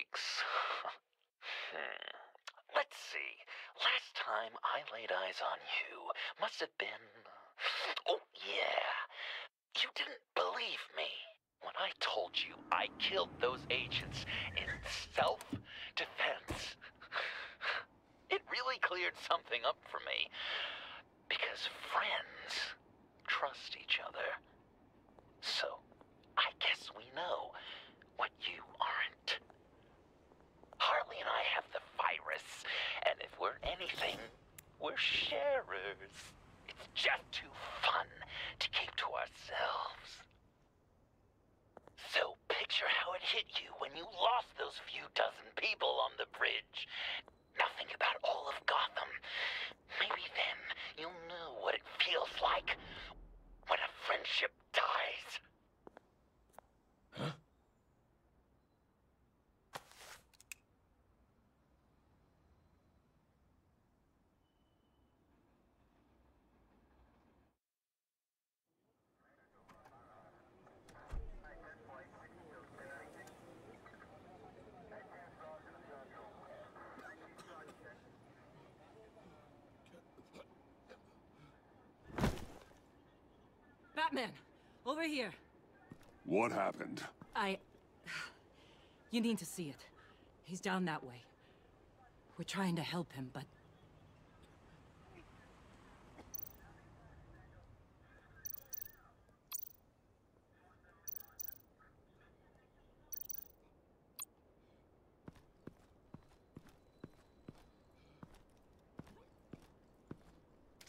yikes. Let's see. Last time I laid eyes on you must have been... Oh, yeah. You didn't believe me when I told you I killed those agents in self-defense. It really cleared something up for me. Because friends trust each other. So, I guess we know what you aren't. Harley and I have the virus, and if we're anything, we're sharers. It's just too fun to keep to ourselves. So picture how it hit you when you lost those few dozen people on the bridge. Now think about all of Gotham. Maybe then you'll know what it feels like when a friendship dies. Huh? Batman! Over here! What happened? You need to see it. He's down that way. We're trying to help him, but...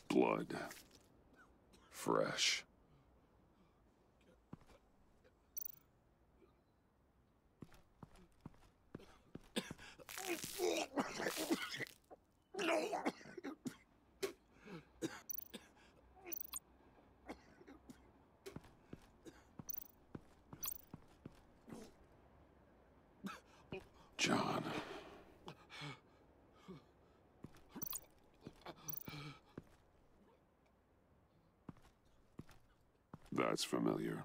Blood. Fresh. John. That's familiar.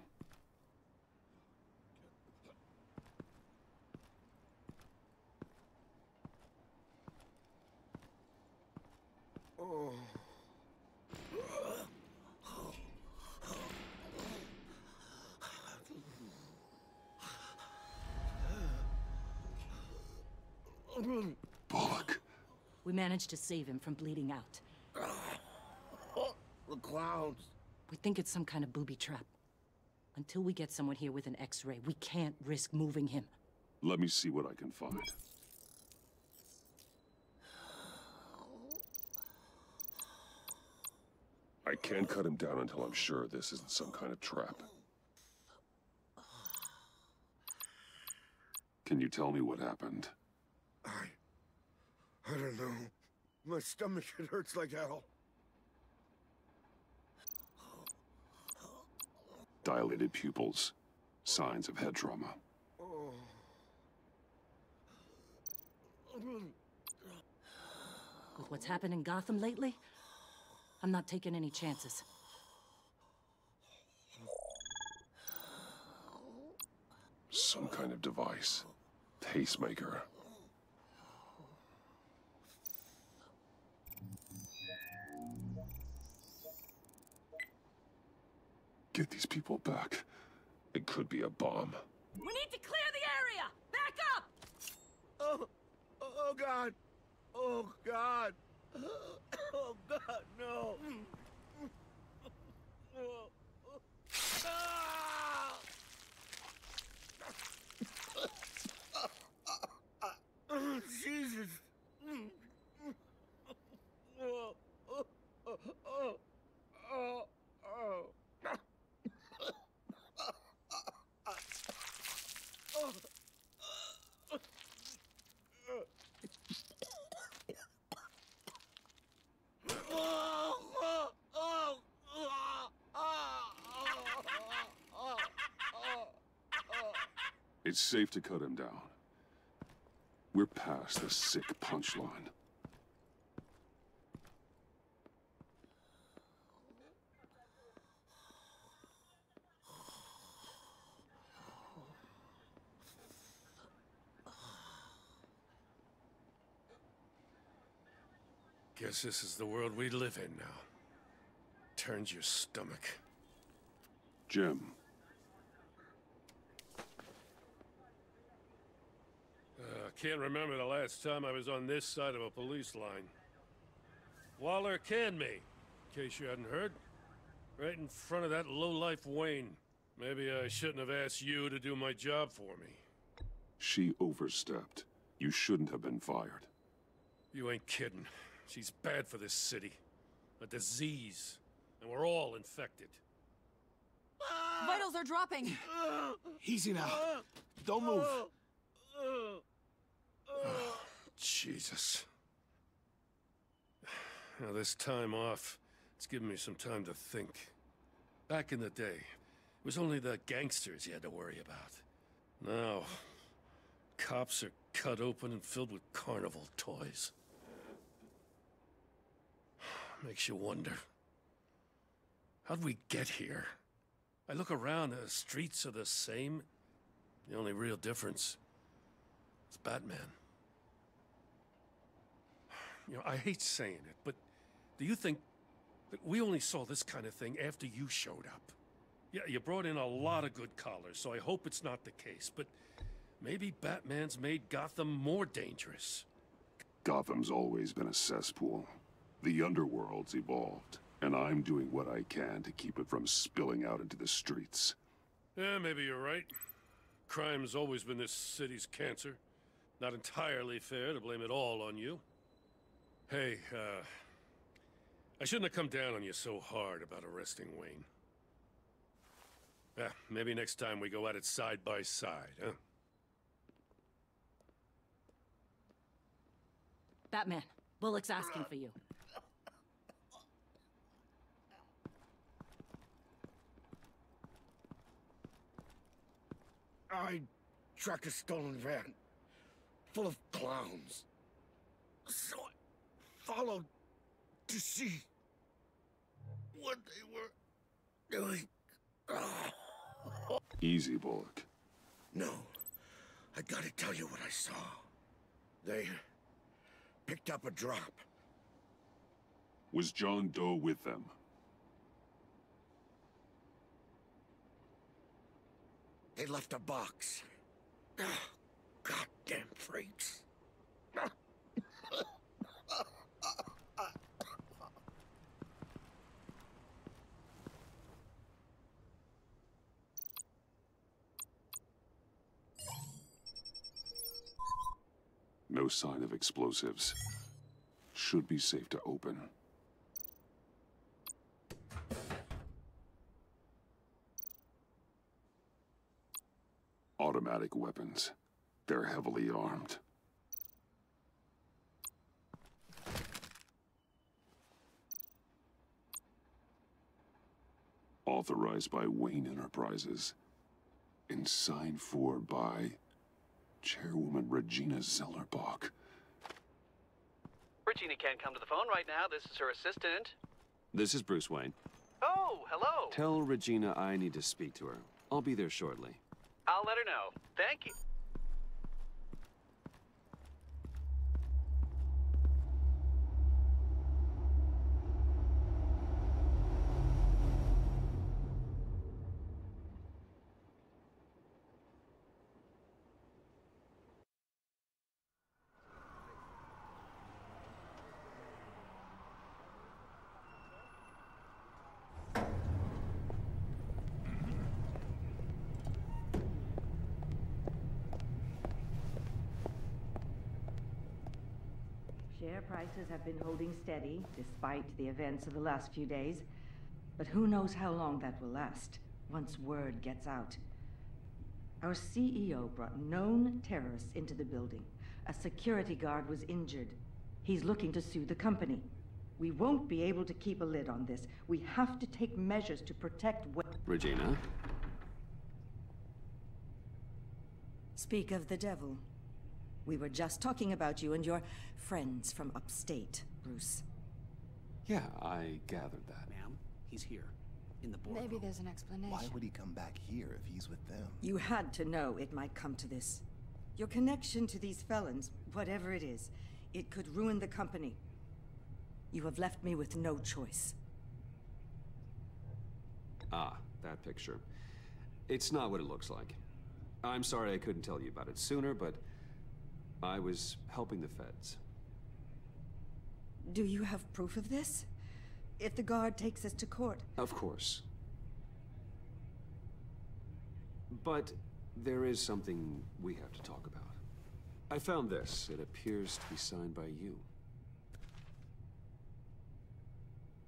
Bullock. We managed to save him from bleeding out. The clowns. We think it's some kind of booby trap. Until we get someone here with an X-ray, we can't risk moving him. Let me see what I can find. I can't cut him down until I'm sure this isn't some kind of trap. Can you tell me what happened? I don't know. My stomach, it hurts like hell. Dilated pupils. Signs of head trauma. With what's happened in Gotham lately, I'm not taking any chances. Some kind of device. Pacemaker. Get these people back. It could be a bomb. We need to clear the area! Back up! Oh God. Oh God. Oh God, no. Oh, Jesus. It's safe to cut him down. We're past the sick punchline. Guess this is the world we live in now. Turns your stomach. Jim. Can't remember the last time I was on this side of a police line. Waller canned me, in case you hadn't heard. Right in front of that lowlife Wayne. Maybe I shouldn't have asked you to do my job for me. She overstepped. You shouldn't have been fired. You ain't kidding. She's bad for this city. A disease. And we're all infected. Vitals are dropping. Easy now. Don't move. Oh, Jesus. Now, this time off, it's given me some time to think. Back in the day, it was only the gangsters you had to worry about. Now, cops are cut open and filled with carnival toys. Makes you wonder. How'd we get here? I look around, the streets are the same. The only real difference is Batman. You know, I hate saying it, but do you think that we only saw this kind of thing after you showed up? Yeah, you brought in a lot of good collars, so I hope it's not the case, but maybe Batman's made Gotham more dangerous. Gotham's always been a cesspool. The underworld's evolved, and I'm doing what I can to keep it from spilling out into the streets. Yeah, maybe you're right. Crime's always been this city's cancer. Not entirely fair to blame it all on you. Hey, I shouldn't have come down on you so hard about arresting Wayne. Yeah, maybe next time we go at it side by side, huh? Batman, Bullock's asking for you. I tracked a stolen van full of clowns. So I followed to see what they were doing. Easy, Bullock. No, I gotta tell you what I saw. They picked up a drop. Was John Doe with them? They left a box. Goddamn freaks. No sign of explosives. Should be safe to open. Automatic weapons. They're heavily armed. Authorized by Wayne Enterprises. And signed for by Chairwoman Regina Zellerbach. Regina can't come to the phone right now. This is her assistant. This is Bruce Wayne. Oh, hello. Tell Regina I need to speak to her. I'll be there shortly. I'll let her know. Thank you. Share prices have been holding steady, despite the events of the last few days. But who knows how long that will last, once word gets out. Our CEO brought known terrorists into the building. A security guard was injured. He's looking to sue the company. We won't be able to keep a lid on this. We have to take measures to protect Regina? Speak of the devil. We were just talking about you and your friends from upstate, Bruce. Yeah, I gathered that. Ma'am, he's here, in the boardroom. Maybe there's an explanation. Why would he come back here if he's with them? You had to know it might come to this. Your connection to these felons, whatever it is, it could ruin the company. You have left me with no choice. Ah, that picture. It's not what it looks like. I'm sorry I couldn't tell you about it sooner, but I was helping the feds. Do you have proof of this? If the guard takes us to court? Of course. But there is something we have to talk about. I found this. It appears to be signed by you.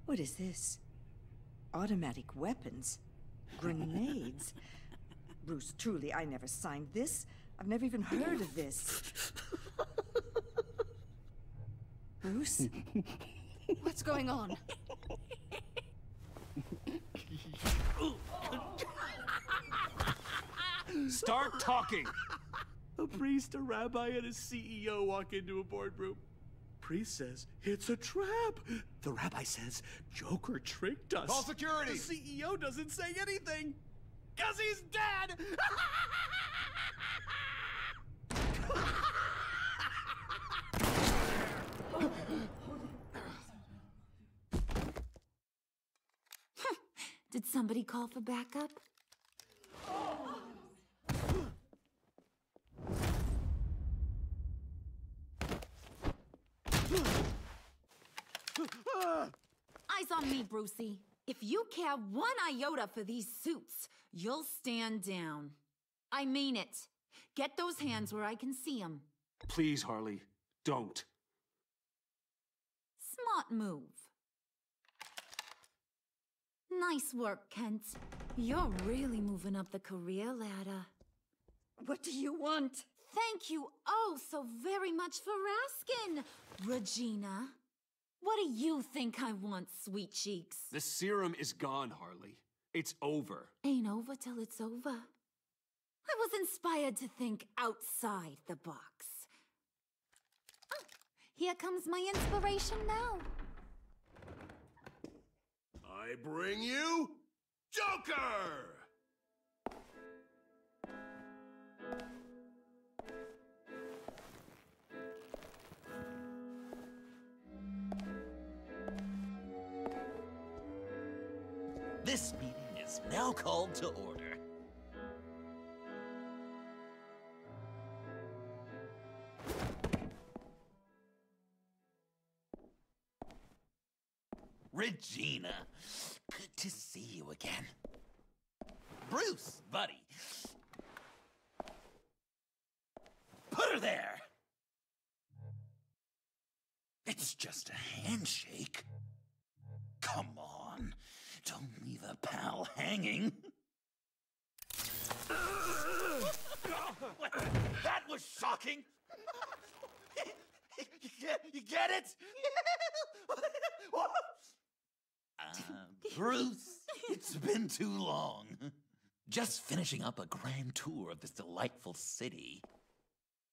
What is this? Automatic weapons? Grenades? Bruce, truly, I never signed this. I've never even heard of this. Bruce? What's going on? Start talking! A priest, a rabbi, and a CEO walk into a boardroom. Priest says, it's a trap. The rabbi says, Joker tricked us. Call security! The CEO doesn't say anything, because he's dead! Did somebody call for backup? Eyes on me, Brucey. If you care one iota for these suits, you'll stand down. I mean it. Get those hands where I can see them. Please, Harley, don't. Smart move. Nice work, Kent. You're really moving up the career ladder. What do you want? Thank you oh so very much for asking, Regina. What do you think I want, sweet cheeks? The serum is gone, Harley. It's over. Ain't over till it's over. I was inspired to think outside the box. Oh, here comes my inspiration now. I bring you Joker! This meeting is now called to order. Regina, good to see you again. Bruce, buddy. Put her there! It's just a handshake. Come on, don't leave a pal hanging. That was shocking! You get it? Bruce, it's been too long. Just finishing up a grand tour of this delightful city.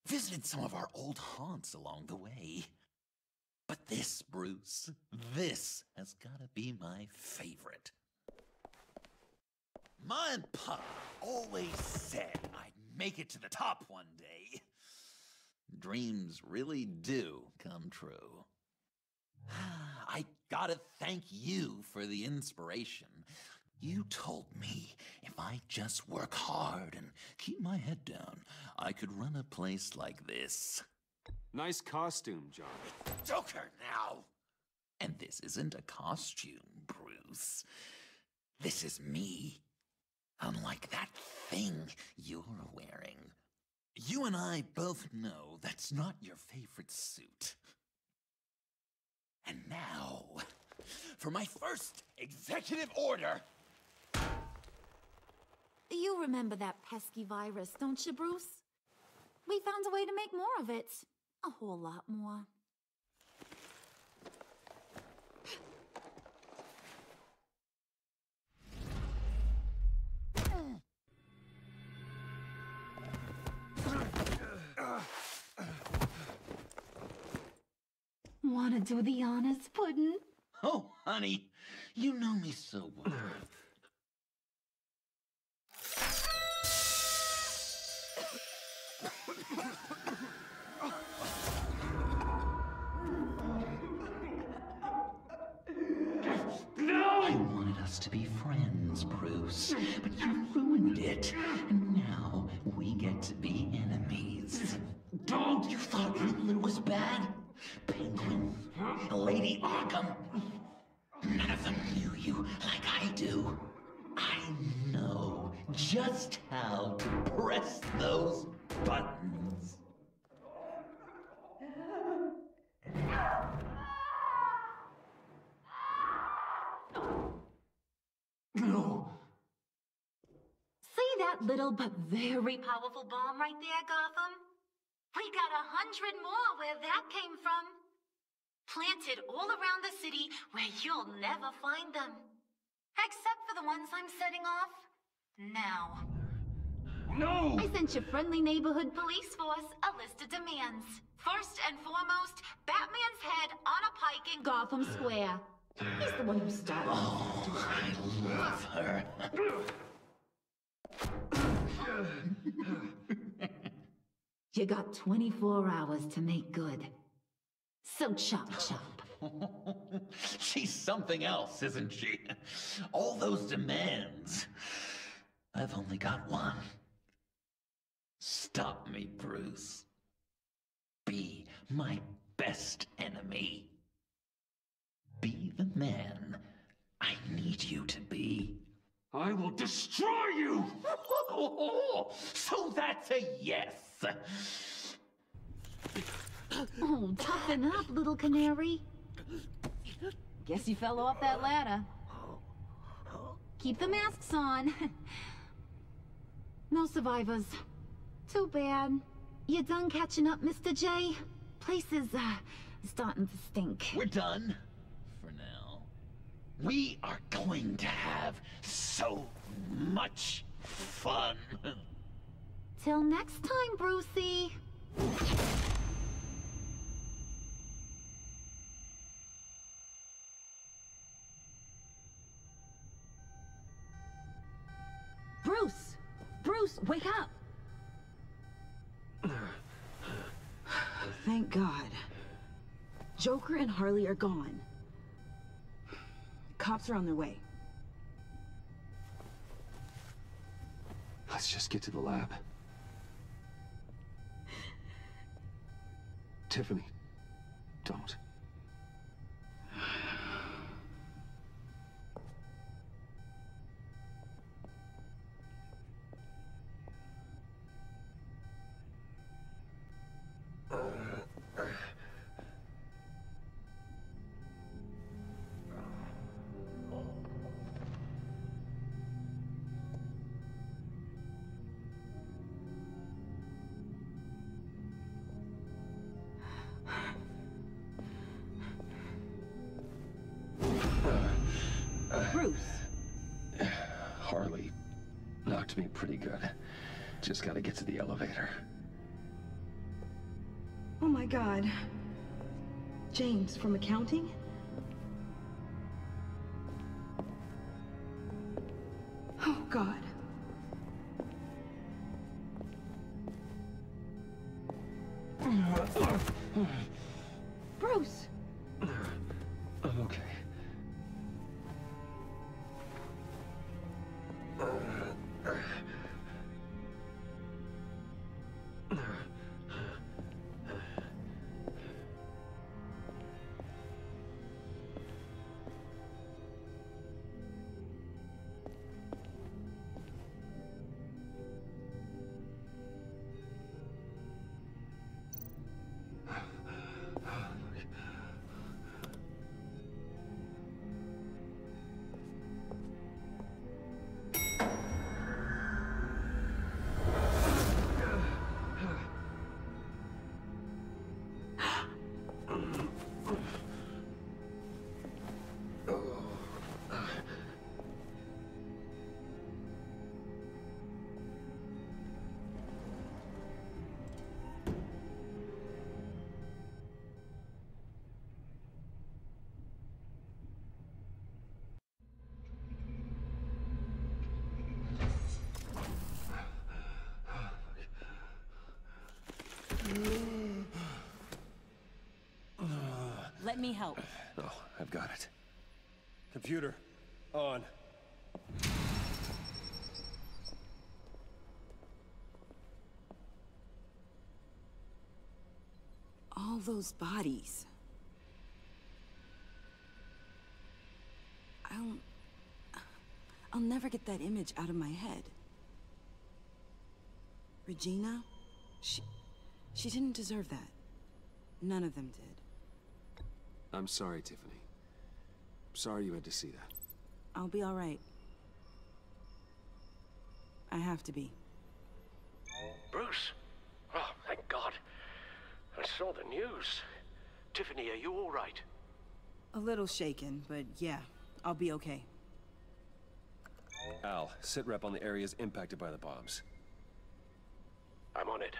Visited some of our old haunts along the way. But this, Bruce, this has gotta be my favorite. Ma and Pa always said I'd make it to the top one day. Dreams really do come true. I gotta thank you for the inspiration. You told me if I just work hard and keep my head down, I could run a place like this. Nice costume, John. It's Joker now! And this isn't a costume, Bruce. This is me. Unlike that thing you're wearing. You and I both know that's not your favorite suit. And now, for my first executive order. You remember that pesky virus, don't you, Bruce? We found a way to make more of it. A whole lot more. Wanna do the honors, Puddin'? Oh, honey, you know me so well. but you ruined it. And now we get to be enemies. Dog, you thought Riddler was bad? Penguin? Lady Arkham? None of them knew you like I do. I know just how to press those buttons. No. See that little but very powerful bomb right there, Gotham? We got 100 more where that came from. Planted all around the city where you'll never find them. Except for the ones I'm setting off now. No! I sent your friendly neighborhood police force a list of demands. First and foremost, Batman's head on a pike in Gotham Square. He's the one who started. Oh, I love her. You got 24 hours to make good. So chop chop. She's something else, isn't she? All those demands. I've only got one. Stop me, Bruce. Be my best enemy. Be the man I need you to be. I will destroy you! So that's a yes! Oh, toughen up, little canary. Guess you fell off that ladder. Keep the masks on. No survivors. Too bad. You done catching up, Mr. J? Place is, starting to stink. We're done. For now. We are going to have so much fun. Till next time, Brucey. Bruce! Bruce, wake up! Thank God. Joker and Harley are gone. Cops are on their way. Let's just get to the lab. Tiffany, don't. Bruce! Harley knocked me pretty good. Just gotta get to the elevator. Oh my God. James, from accounting? Oh God. Bruce! I'm okay. Let me help. Oh, I've got it. Computer, on. All those bodies. I'll never get that image out of my head. Regina? She didn't deserve that. None of them did. I'm sorry, Tiffany. I'm sorry you had to see that. I'll be all right. I have to be. Bruce? Oh, thank God. I saw the news. Tiffany, are you all right? A little shaken, but yeah, I'll be okay. Al, sit rep on the areas impacted by the bombs. I'm on it.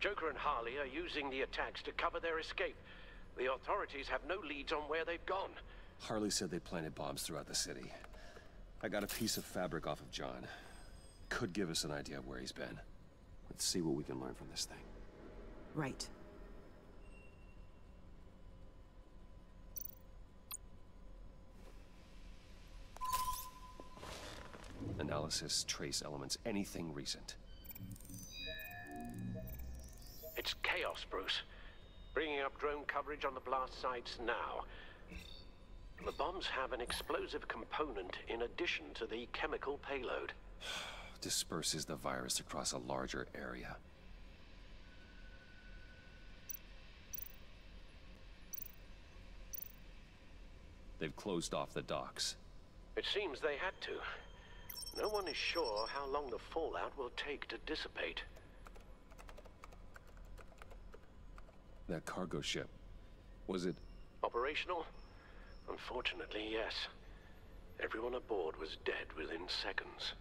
Joker and Harley are using the attacks to cover their escape. The authorities have no leads on where they've gone. Harley said they planted bombs throughout the city. I got a piece of fabric off of John. Could give us an idea of where he's been. Let's see what we can learn from this thing. Right. Analysis, trace elements, anything recent. It's chaos, Bruce. Bringing up drone coverage on the blast sites now. The bombs have an explosive component in addition to the chemical payload. Disperses the virus across a larger area. They've closed off the docks. It seems they had to. No one is sure how long the fallout will take to dissipate. That cargo ship, was it... Operational? Unfortunately, yes. Everyone aboard was dead within seconds.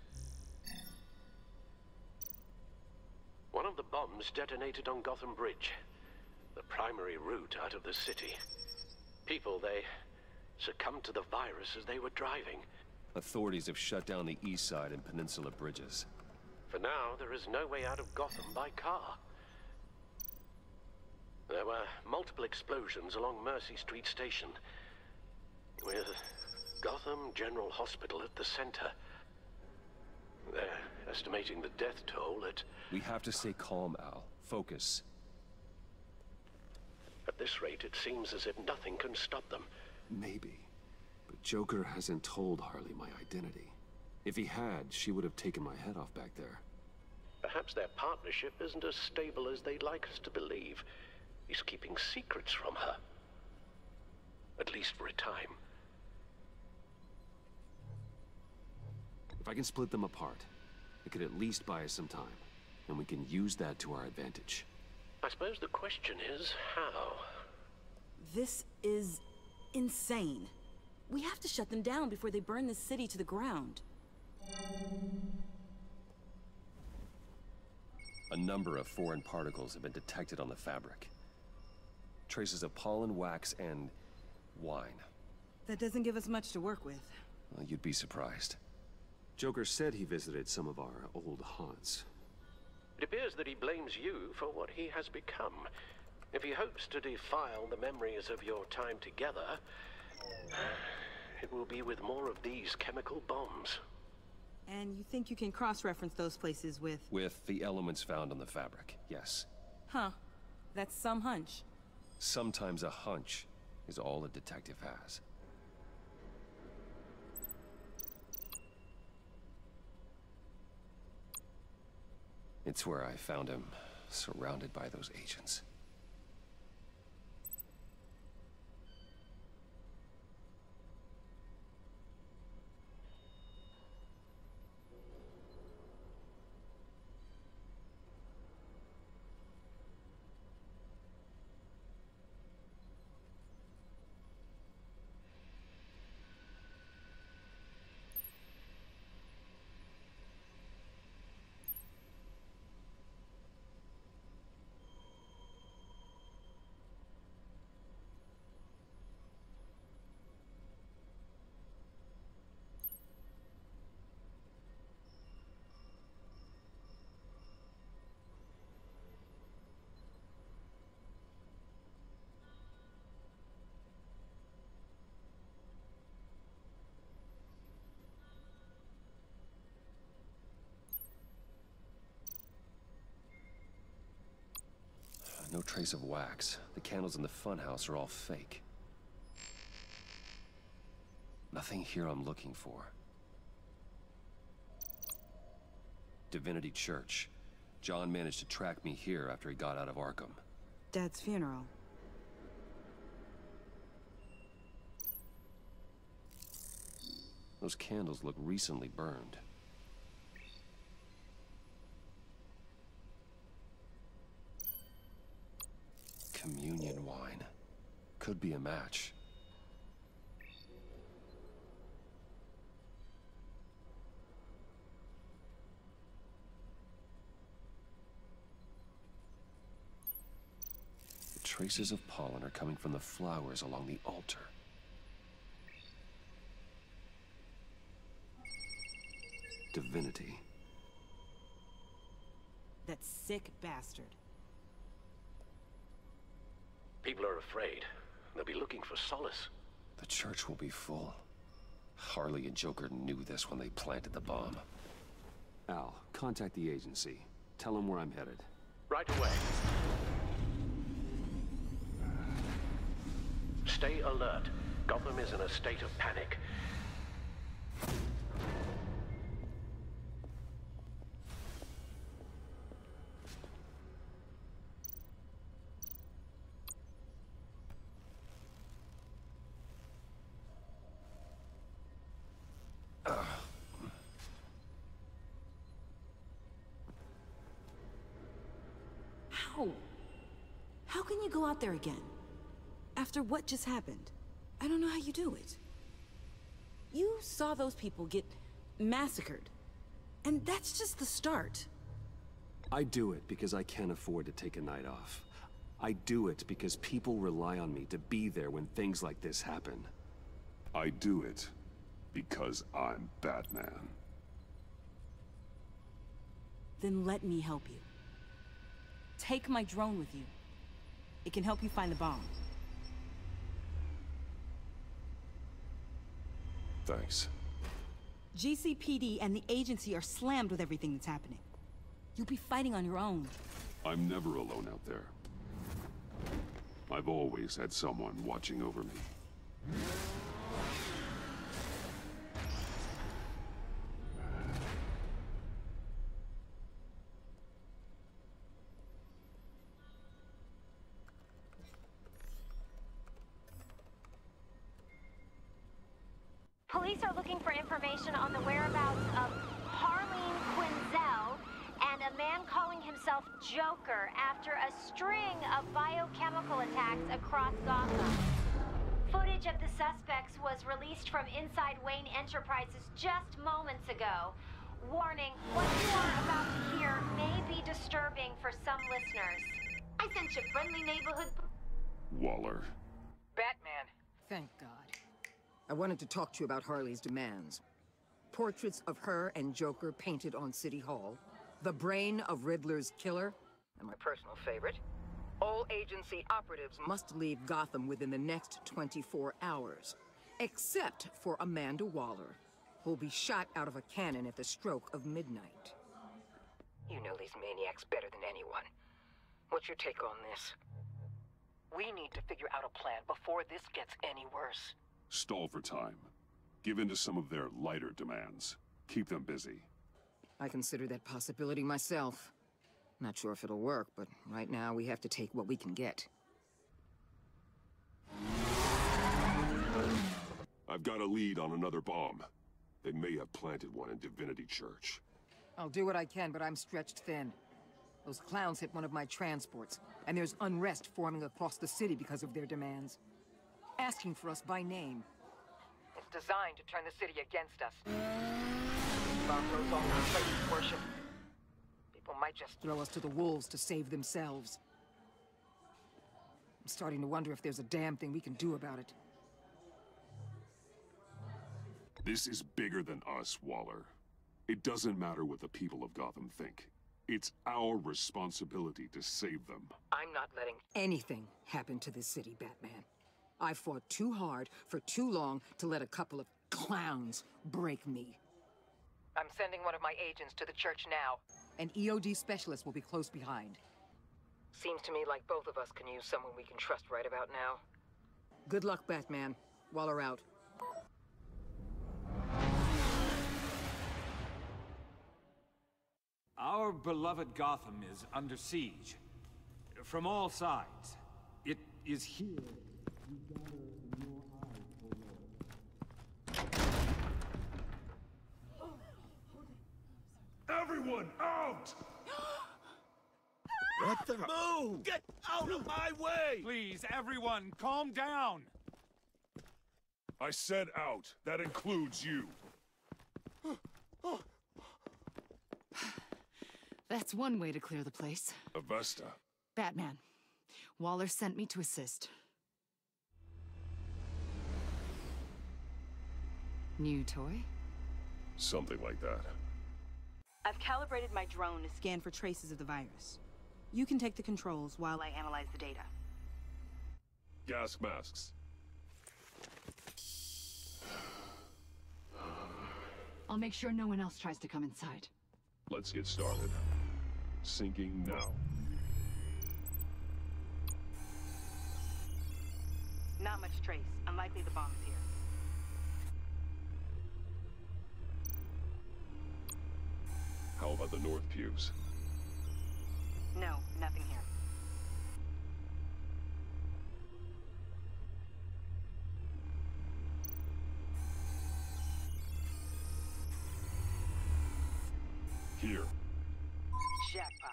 One of the bombs detonated on Gotham Bridge, the primary route out of the city. People, they succumbed to the virus as they were driving. Authorities have shut down the east side and peninsula bridges. For now, there is no way out of Gotham by car. There were multiple explosions along Mercy Street Station, with Gotham General Hospital at the center. They're estimating the death toll at... We have to stay calm, Al. Focus. At this rate, it seems as if nothing can stop them. Maybe. But Joker hasn't told Harley my identity. If he had, she would have taken my head off back there. Perhaps their partnership isn't as stable as they'd like us to believe. He's keeping secrets from her. At least for a time. If I can split them apart, it could at least buy us some time. And we can use that to our advantage. I suppose the question is, how? This is insane. We have to shut them down before they burn this city to the ground. A number of foreign particles have been detected on the fabric. Traces of pollen, wax, and wine. That doesn't give us much to work with. Well, you'd be surprised. Joker said he visited some of our old haunts. It appears that he blames you for what he has become. If he hopes to defile the memories of your time together, it will be with more of these chemical bombs. And you think you can cross-reference those places with... With the elements found on the fabric, yes. Huh. That's some hunch. Sometimes a hunch is all a detective has. It's where I found him, surrounded by those agents. trace of wax. The candles in the funhouse are all fake. Nothing here I'm looking for. Divinity Church. John managed to track me here after he got out of Arkham. Dad's funeral. Those candles look recently burned. Communion wine. Could be a match. The traces of pollen are coming from the flowers along the altar. Divinity. That sick bastard. People are afraid. They'll be looking for solace. The church will be full. Harley and Joker knew this when they planted the bomb. Al, contact the agency. Tell them where I'm headed. Right away. Stay alert. Gotham is in a state of panic. How can you go out there again? After what just happened? I don't know how you do it. You saw those people get massacred. And that's just the start. I do it because I can't afford to take a night off. I do it because people rely on me to be there when things like this happen. I do it because I'm Batman. Then let me help you. Take my drone with you. It can help you find the bomb. Thanks. GCPD and the agency are slammed with everything that's happening. You'll be fighting on your own. I'm never alone out there. I've always had someone watching over me. Police are looking for information on the whereabouts of Harleen Quinzel and a man calling himself Joker after a string of biochemical attacks across Gotham. Footage of the suspects was released from inside Wayne Enterprises just moments ago. Warning, what you are about to hear may be disturbing for some listeners. I sent you friendly neighborhood... Waller. Batman. Thank God. I wanted to talk to you about Harley's demands. Portraits of her and Joker painted on City Hall, the brain of Riddler's killer, and my personal favorite, all agency operatives must leave Gotham within the next 24 hours, except for Amanda Waller, who'll be shot out of a cannon at the stroke of midnight. You know these maniacs better than anyone. What's your take on this? We need to figure out a plan before this gets any worse. Stall for time. Give in to some of their lighter demands. Keep them busy. I consider that possibility myself. Not sure if it'll work, but right now we have to take what we can get. I've got a lead on another bomb. They may have planted one in Divinity Church. I'll do what I can, but I'm stretched thin. Those clowns hit one of my transports, and there's unrest forming across the city because of their demands. Asking for us by name. It's designed to turn the city against us. Bomb throws all our places worship. People might just throw us to the wolves to save themselves. I'm starting to wonder if there's a damn thing we can do about it. This is bigger than us, Waller. It doesn't matter what the people of Gotham think. It's our responsibility to save them. I'm not letting anything happen to this city, Batman. I fought too hard for too long to let a couple of clowns break me. I'm sending one of my agents to the church now. An EOD specialist will be close behind. Seems to me like both of us can use someone we can trust right about now. Good luck, Batman. Waller out. Our beloved Gotham is under siege. From all sides. It is here you gather in your eyes, Everyone, out! What the? Move! Get out of my way! Please, everyone, calm down! I said out. That includes you. That's one way to clear the place. Avesta. Batman. Waller sent me to assist. New toy? Something like that. I've calibrated my drone to scan for traces of the virus. You can take the controls while I analyze the data. Gas masks. I'll make sure no one else tries to come inside. Let's get started. Syncing now. Not much trace. Unlikely the bomb is here. How about the north pews? No, nothing here. Here. Jackpot.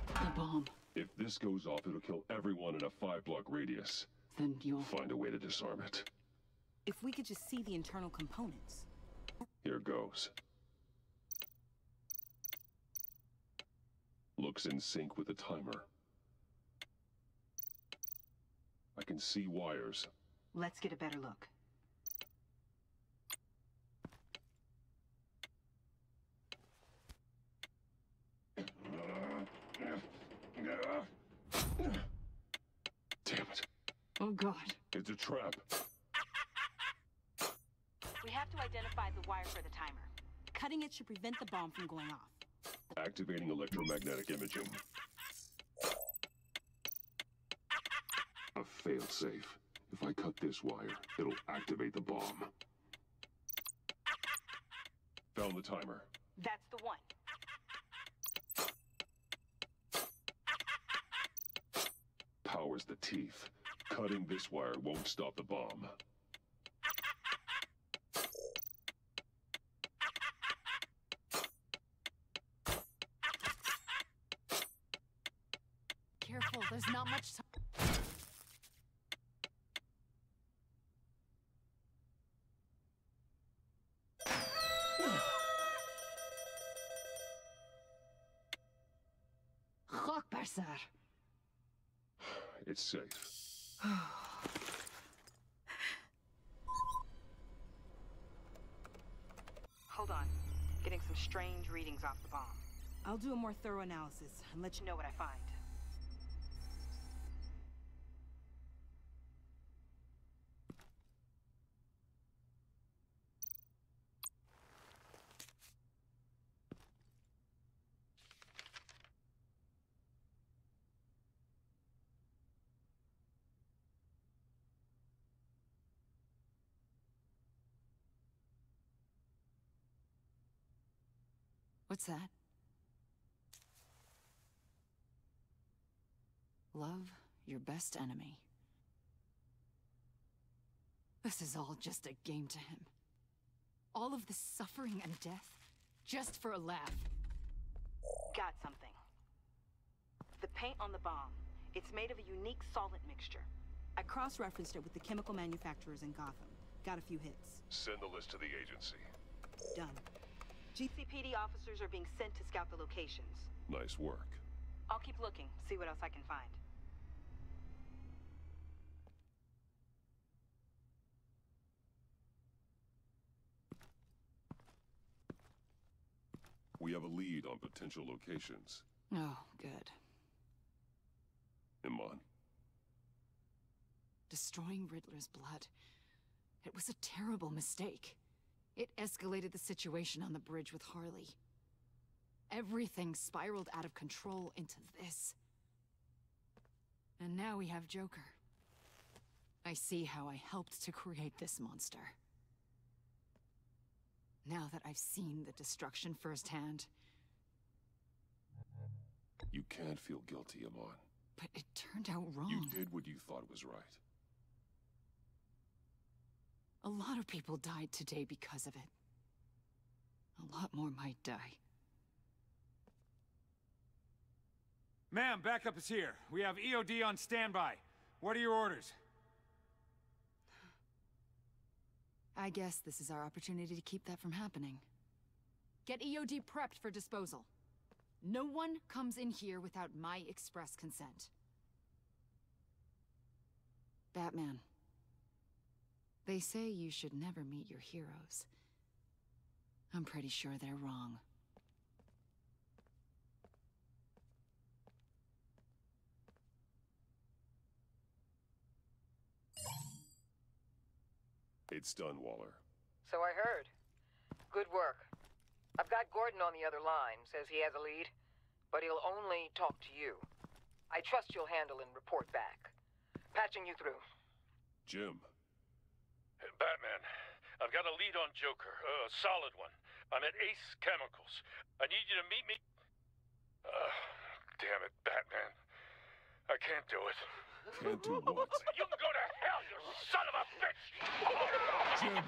The bomb. If this goes off, it'll kill everyone in a 5-block radius. Then you'll find a way to disarm it. If we could just see the internal components. Here goes. Looks in sync with the timer. I can see wires. Let's get a better look. Damn it. Oh, God. It's a trap. We have to identify the wire for the timer. Cutting it should prevent the bomb from going off. Activating electromagnetic imaging. A failsafe. If I cut this wire, it'll activate the bomb. Found the timer. That's the one. Powers the teeth. Cutting this wire won't stop the bomb. Careful, there's not much time. Akbar, sir. It's safe. Hold on. Getting some strange readings off the bomb. I'll do a more thorough analysis and let you know what I find. What's that? Love your best enemy. This is all just a game to him. All of this suffering and death, just for a laugh. Got something. The paint on the bomb. It's made of a unique solvent mixture. I cross-referenced it with the chemical manufacturers in Gotham. Got a few hits. Send the list to the agency. Done. GCPD officers are being sent to scout the locations. Nice work. I'll keep looking, see what else I can find. We have a lead on potential locations. Oh, good. Iman. Destroying Riddler's blood. It was a terrible mistake. It escalated the situation on the bridge with Harley. Everything spiraled out of control into this. And now we have Joker. I see how I helped to create this monster. Now that I've seen the destruction firsthand... You can't feel guilty, Iman. But it turned out wrong. You did what you thought was right. A lot of people died today because of it. A lot more might die. Ma'am, backup is here. We have EOD on standby. What are your orders? I guess this is our opportunity to keep that from happening. Get EOD prepped for disposal. No one comes in here without my express consent. Batman. They say you should never meet your heroes. I'm pretty sure they're wrong. It's done, Waller. So I heard. Good work. I've got Gordon on the other line, says he has a lead, but he'll only talk to you. I trust you'll handle and report back. Patching you through. Jim. Batman, I've got a lead on Joker, a solid one. I'm at Ace Chemicals. I need you to meet me... damn it, Batman. I can't do it. Can't do what? You can go to hell, you son of a bitch! Jim!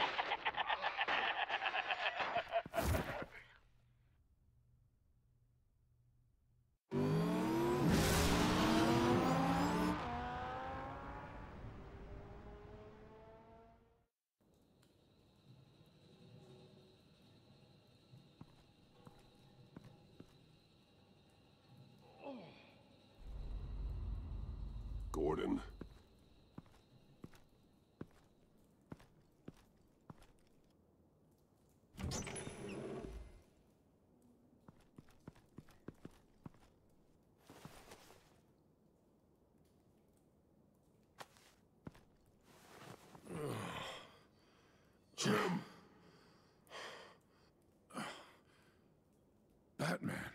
Gordon. Jim. Batman.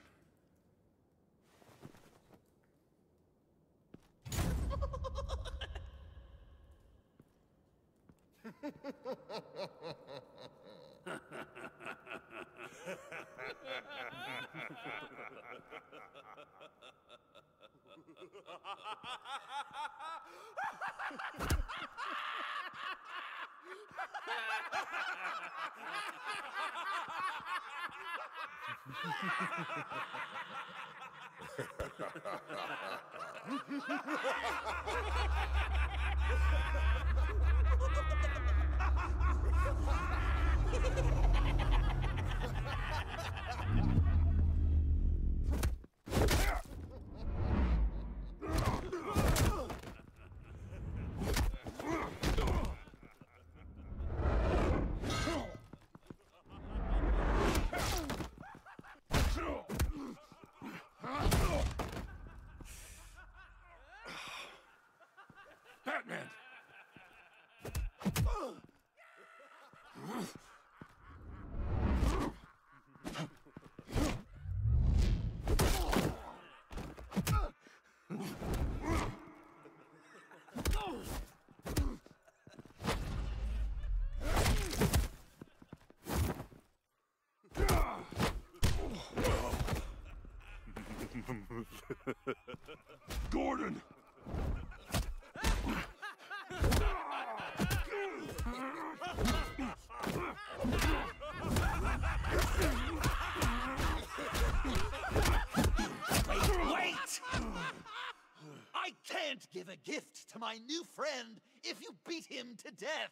Batman! Gordon! Wait! I can't give a gift to my new friend if you beat him to death!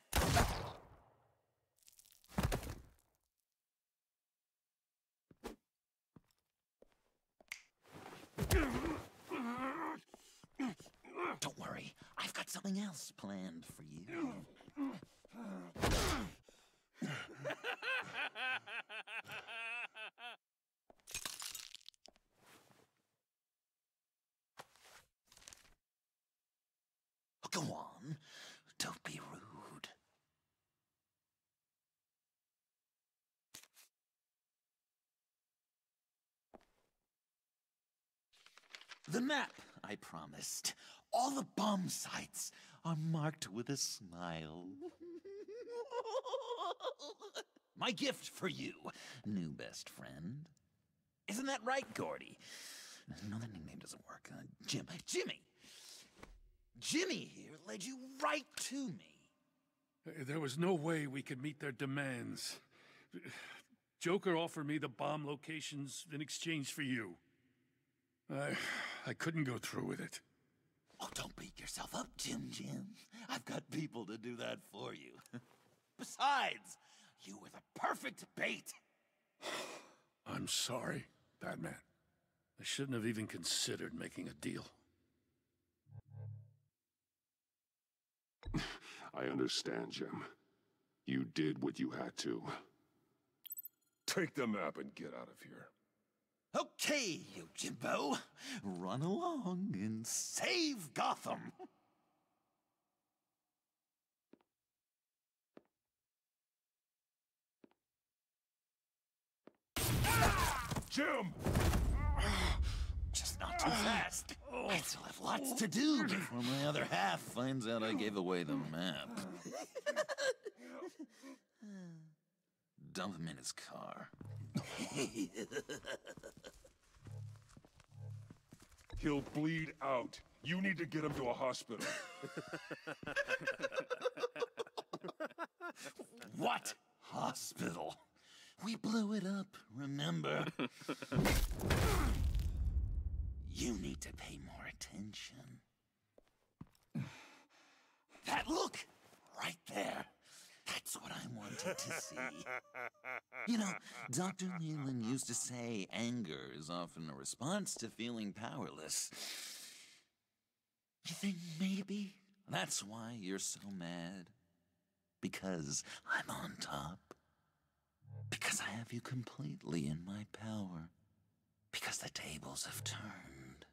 Don't worry, I've got something else planned for you. The map I promised. All the bomb sites are marked with a smile. My gift for you, new best friend. Isn't that right, Gordy? No, that nickname doesn't work. Jimmy. Jimmy here led you right to me. There was no way we could meet their demands. Joker offered me the bomb locations in exchange for you. I couldn't go through with it. Oh, don't beat yourself up, Jim. I've got people to do that for you. Besides, you were the perfect bait. I'm sorry, Batman. I shouldn't have even considered making a deal. I understand, Jim. You did what you had to. Take the map and get out of here. Okay, you Jimbo. Run along and save Gotham. Jim! Just not too fast. I still have lots to do before my other half finds out I gave away the map. Dump him in his car. He'll bleed out. You need to get him to a hospital. What hospital? We blew it up, remember? You need to pay more attention. That look! Right there. That's what I wanted to see. You know, Dr. Leland used to say anger is often a response to feeling powerless. You think maybe that's why you're so mad? Because I'm on top? Because I have you completely in my power? Because the tables have turned?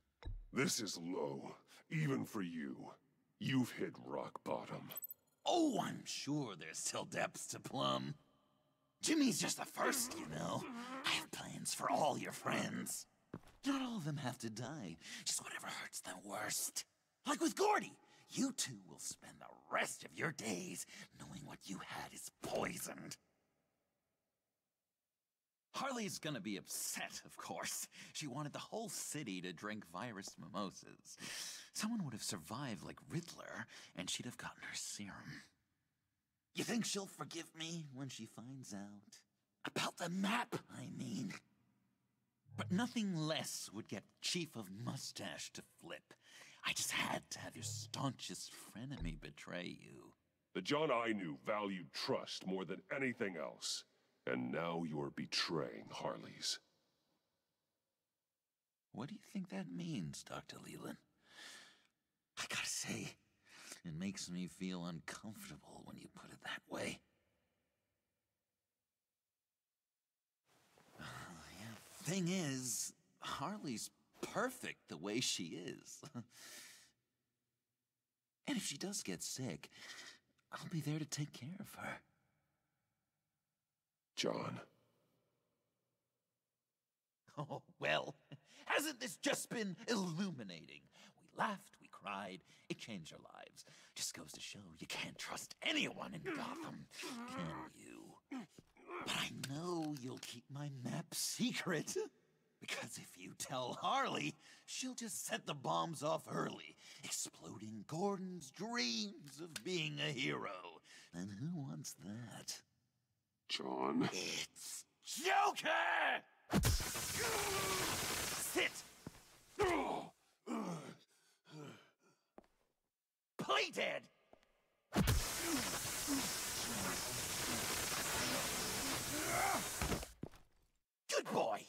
This is low, even for you. You've hit rock bottom. Oh, I'm sure there's still depths to plumb. Jimmy's just the first, you know. I have plans for all your friends. Not all of them have to die, just whatever hurts them worst. Like with Gordy, you two will spend the rest of your days knowing what you had is poisoned. Harley's gonna be upset, of course. She wanted the whole city to drink virus mimosas. Someone would have survived like Riddler, and she'd have gotten her serum. You think she'll forgive me when she finds out? About the map, I mean. But nothing less would get Chief of Mustache to flip. I just had to have your staunchest frenemy betray you. The John I knew valued trust more than anything else. And now you're betraying Harley's. What do you think that means, Dr. Leland? I gotta say, it makes me feel uncomfortable when you put it that way. Thing is, Harley's perfect the way she is. And if she does get sick, I'll be there to take care of her. John. Oh, well, hasn't this just been illuminating? We laughed, we cried, it changed our lives. Just goes to show you can't trust anyone in Gotham, can you? But I know you'll keep my map secret. Because if you tell Harley, she'll just set the bombs off early, exploding Gordon's dreams of being a hero. And who wants that? John. It's Joker! Sit! Play dead! Good boy!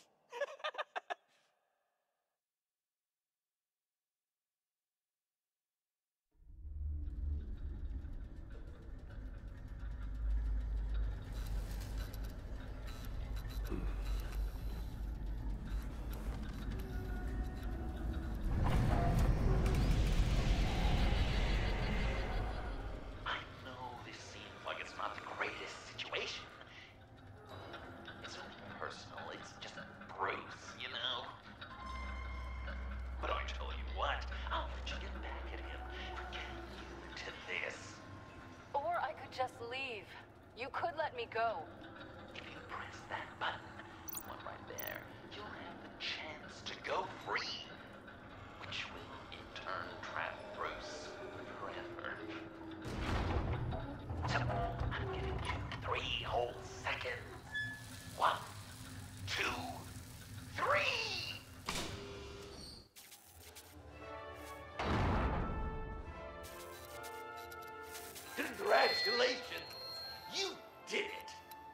You could let me go. If you press that button, one right there, you'll have the chance to go free, which will in turn trap Bruce forever. So, I'm giving you 3 whole seconds. 1, 2, 3! Congratulations! You did it!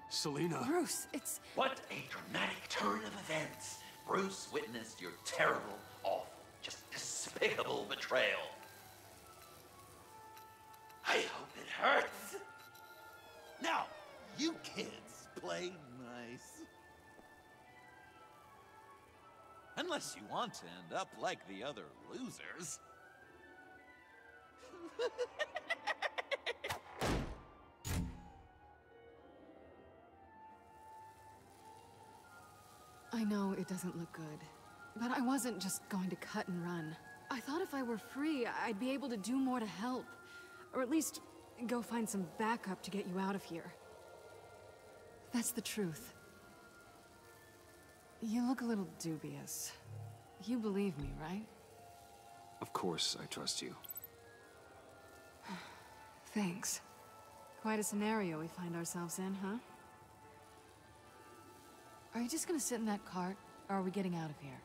Selena. Bruce, it's... What a dramatic turn of events! Bruce witnessed your terrible, awful, just despicable betrayal. I hope it hurts! Now, you kids play nice. Unless you want to end up like the other losers. I know it doesn't look good, but I wasn't just going to cut and run. I thought if I were free, I'd be able to do more to help. Or at least, go find some backup to get you out of here. That's the truth. You look a little dubious. You believe me, right? Of course, I trust you. Thanks. Quite a scenario we find ourselves in, huh? Are you just gonna sit in that cart, or are we getting out of here?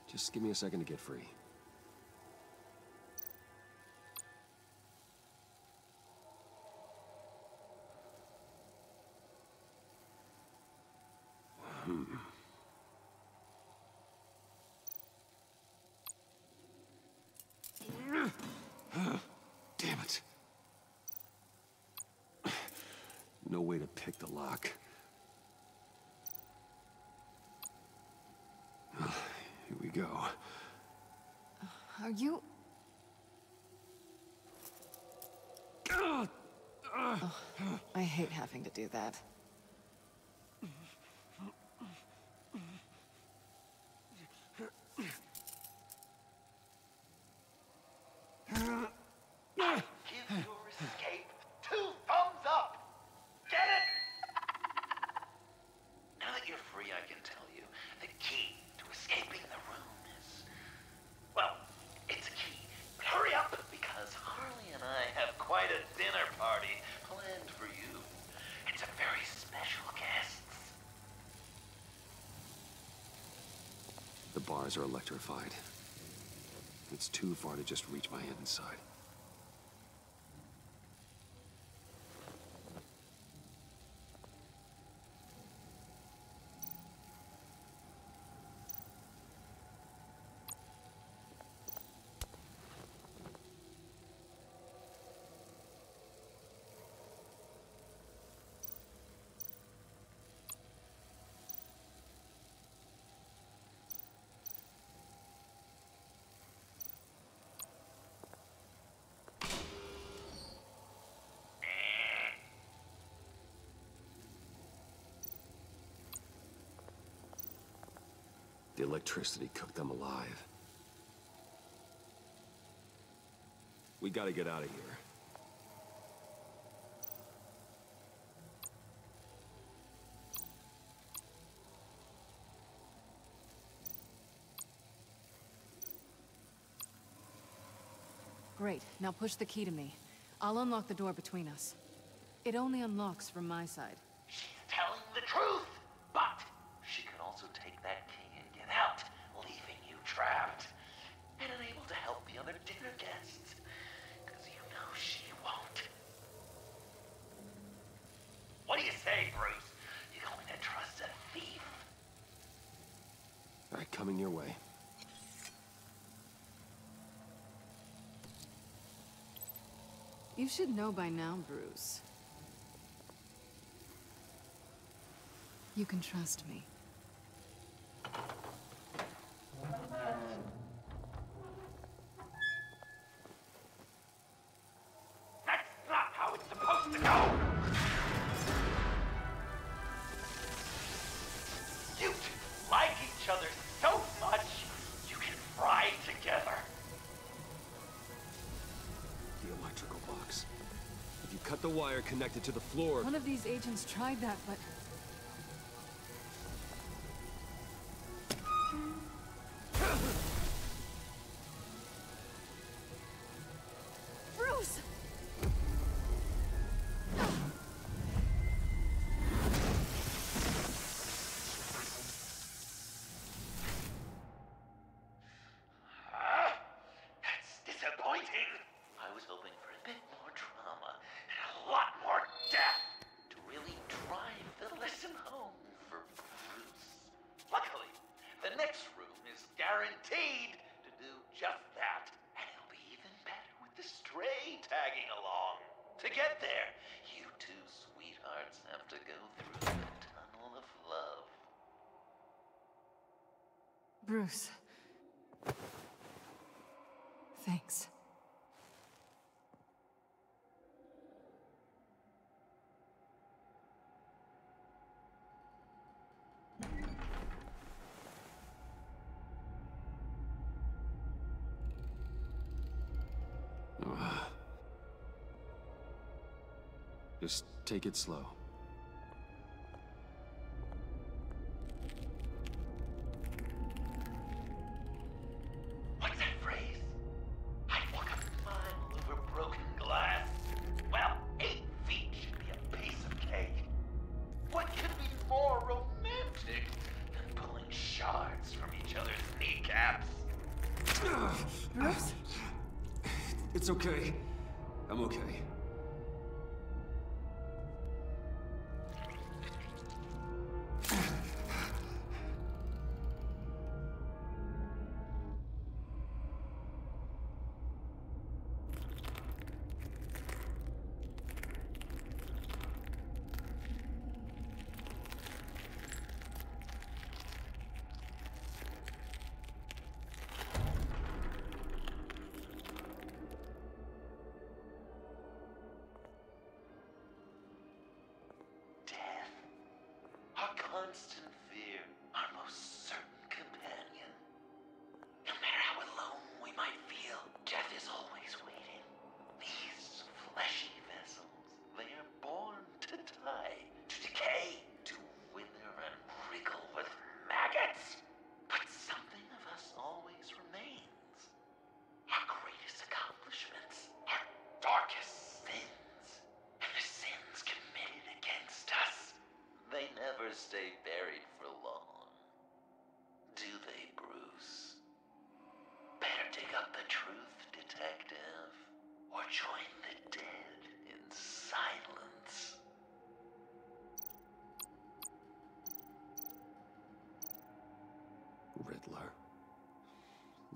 Just give me a second to get free. Damn it. No way to pick the lock. Here we go. Are you... Oh, I hate having to do that. Give your escape 2 thumbs up! Get it? Now that you're free, I can tell you, the key to escaping the room is... Well, it's a key. But hurry up, because Harley and I have quite a dinner party planned for you. It's a very special guest. The bars are electrified. It's too far to just reach my hand inside. The electricity cooked them alive. We gotta get out of here. Great, now push the key to me. I'll unlock the door between us. It only unlocks from my side. She's telling the truth, but she could also take that key and get out, leaving you trapped and unable to help the other dinner guests. Because you know she won't. What do you say, Bruce? You going to trust a thief? All right, coming your way. You should know by now, Bruce. You can trust me. That's not how it's supposed to go! You two like each other so much, you can fry together. The electrical box. If you cut the wire connected to the floor. One of these agents tried that, but... Bruce! That's disappointing. I was hoping for a bit more drama and a lot more death to really drive the lesson home for Bruce. Luckily, the next room is guaranteed to do just that, and it'll be even better with the stray tagging along. To get there, you two sweethearts have to go through the tunnel of love. Bruce. Thanks. Just take it slow. What's that phrase? I'd walk a mile over broken glass. Well, 8 feet should be a piece of cake. What could be more romantic than pulling shards from each other's kneecaps? Bruce? It's okay. I'm okay. Our constant fear, our most certain companion. No matter how alone we might feel, death is always waiting. These fleshy vessels, they are born to die, to decay, to wither and wriggle with maggots. But something of us always remains. Our greatest accomplishments, our darkest sins, and the sins committed against us. They never stay buried for long. Do they, Bruce? Better dig up the truth, detective, or join the dead in silence. Riddler.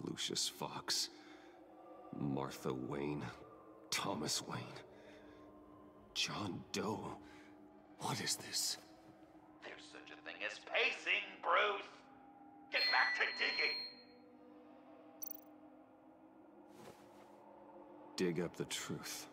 Lucius Fox. Martha Wayne. Thomas Wayne. John Doe. What is this? There's such a thing as pacing, Bruce! Get back to digging! Dig up the truth.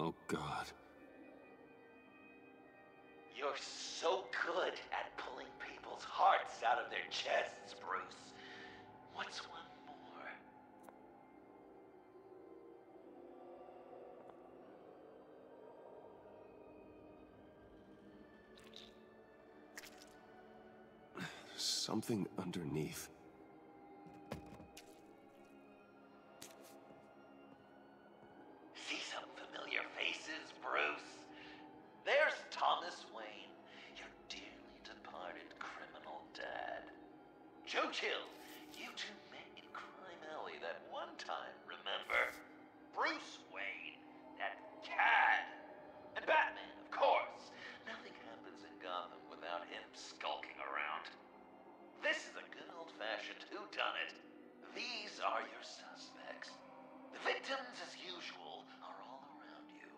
Oh, God. You're so good at pulling people's hearts out of their chests, Bruce. What's one more? Something underneath. See some familiar faces, Bruce? There's Thomas Wayne, your dearly departed criminal dad. Joe Chill, you two met in Crime Alley that one time, remember? Bruce Wayne, that cad. And Batman, of course. Nothing happens in Gotham without him skulking around. This is a good old-fashioned whodunit. These are your suspects. The victims, as usual, are all around you.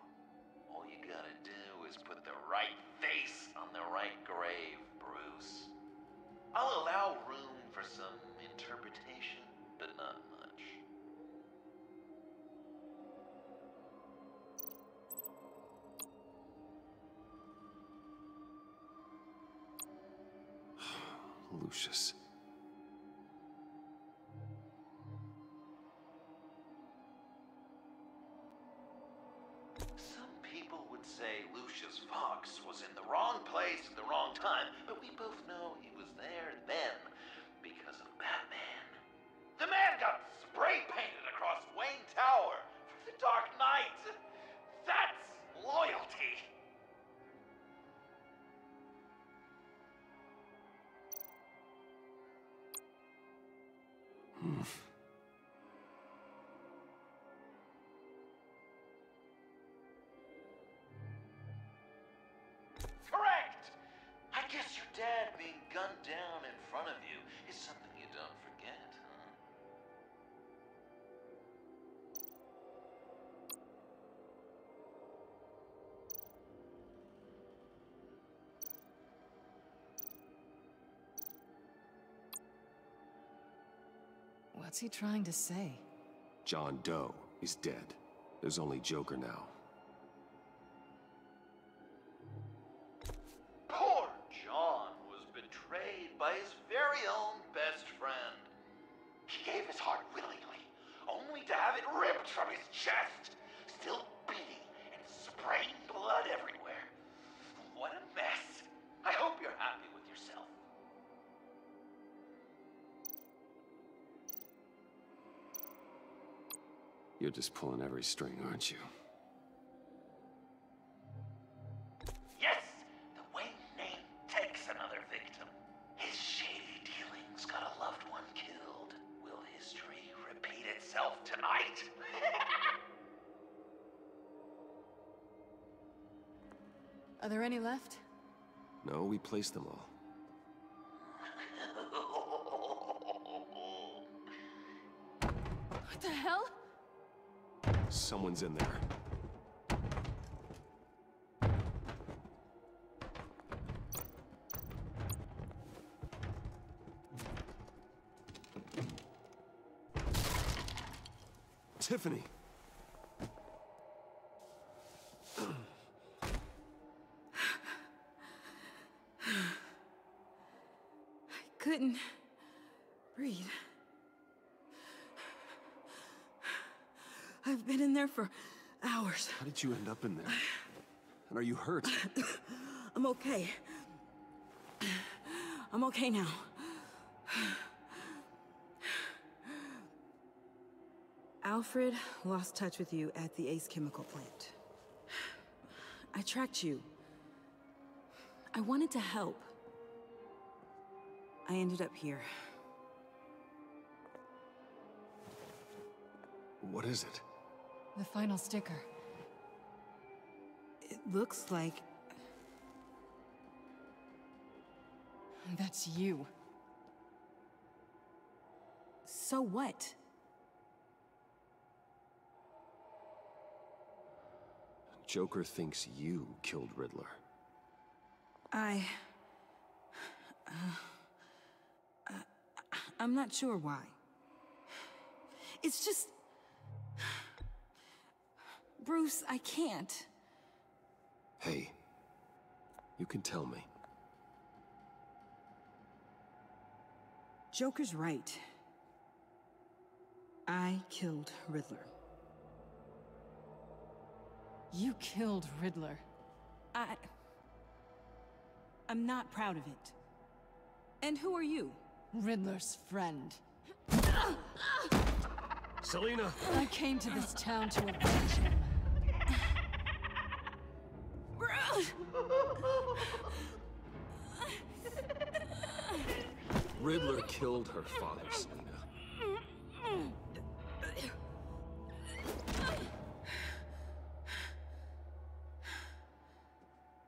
All you gotta do is is put the right face on the right grave, Bruce. I'll allow room for some interpretation, but not much. Lucius. Some people would say Lucius Fox was in the wrong place at the wrong time, but we both know he was there then because of Batman. The man got spray painted across Wayne Tower for the Dark Knight. That's loyalty. Correct! I guess your dad being gunned down in front of you is something you don't forget, huh? What's he trying to say? John Doe is dead. There's only Joker now. Poor John was betrayed by his very own best friend. He gave his heart willingly, only to have it ripped from his chest, still beating and spraying blood everywhere. What a mess. I hope you're happy with yourself. You're just pulling every string, aren't you? Yes, the Wayne name takes another victim. His shady dealings got a loved one killed. Will history repeat itself tonight? Are there any left? No, we placed them all. What the hell? Someone's in there. Tiffany! I couldn't breathe. I've been in there for hours. How did you end up in there? And are you hurt? I'm okay. I'm okay now. Alfred lost touch with you at the Ace Chemical plant. I tracked you. I wanted to help. I ended up here. What is it? The final sticker. It looks like... That's you. So what? Joker thinks you killed Riddler. I'm not sure why. It's just... Bruce, I can't. Hey, you can tell me. Joker's right. I killed Riddler. You killed Riddler. I'm not proud of it. And who are you? Riddler's friend. Selina! I came to this town to avenge him. Riddler killed her father, Selina.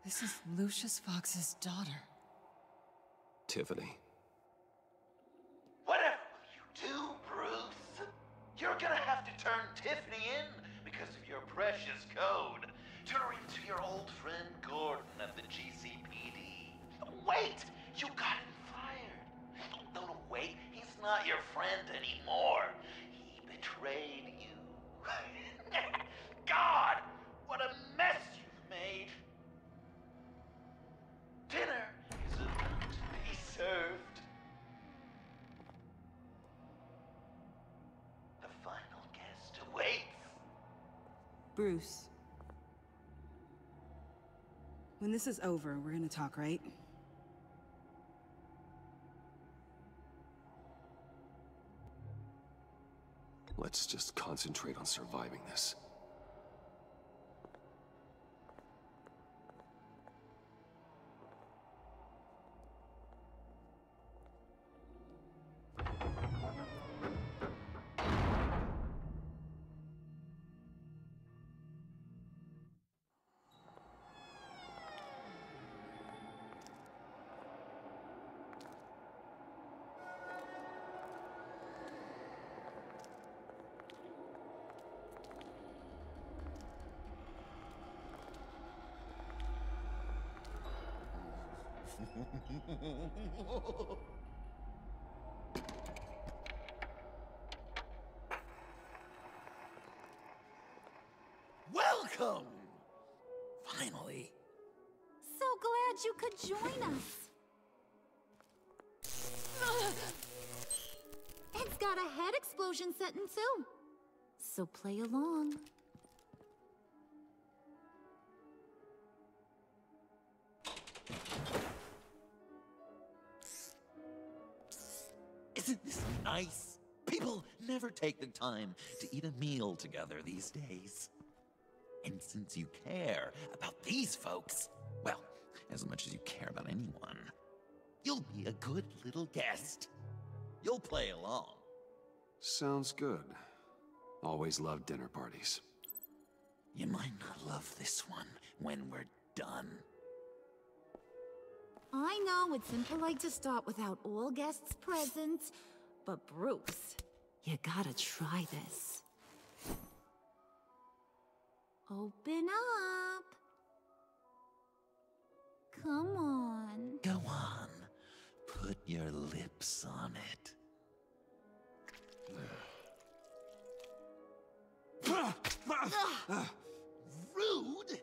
This is Lucius Fox's daughter. Tiffany. Whatever will you do, Bruce? You're gonna have to turn Tiffany in because of your precious code. Turn into your old friend Gordon at the GCPD. Wait! You got him fired. No, wait. He's not your friend anymore. He betrayed you. God! What a mess you've made! Dinner is about to be served. The final guest awaits. Bruce. When this is over, we're gonna talk, right? Let's just concentrate on surviving this. Welcome! Finally. So glad you could join us. It's got a head explosion setting too. So play along. Isn't this nice? People never take the time to eat a meal together these days. And since you care about these folks, well, as much as you care about anyone, you'll be a good little guest. You'll play along. Sounds good. Always loved dinner parties. You might not love this one when we're done. I know it's impolite to start without all guests present, but Bruce, you gotta try this. Open up. Come on. Go on. Put your lips on it. Rude!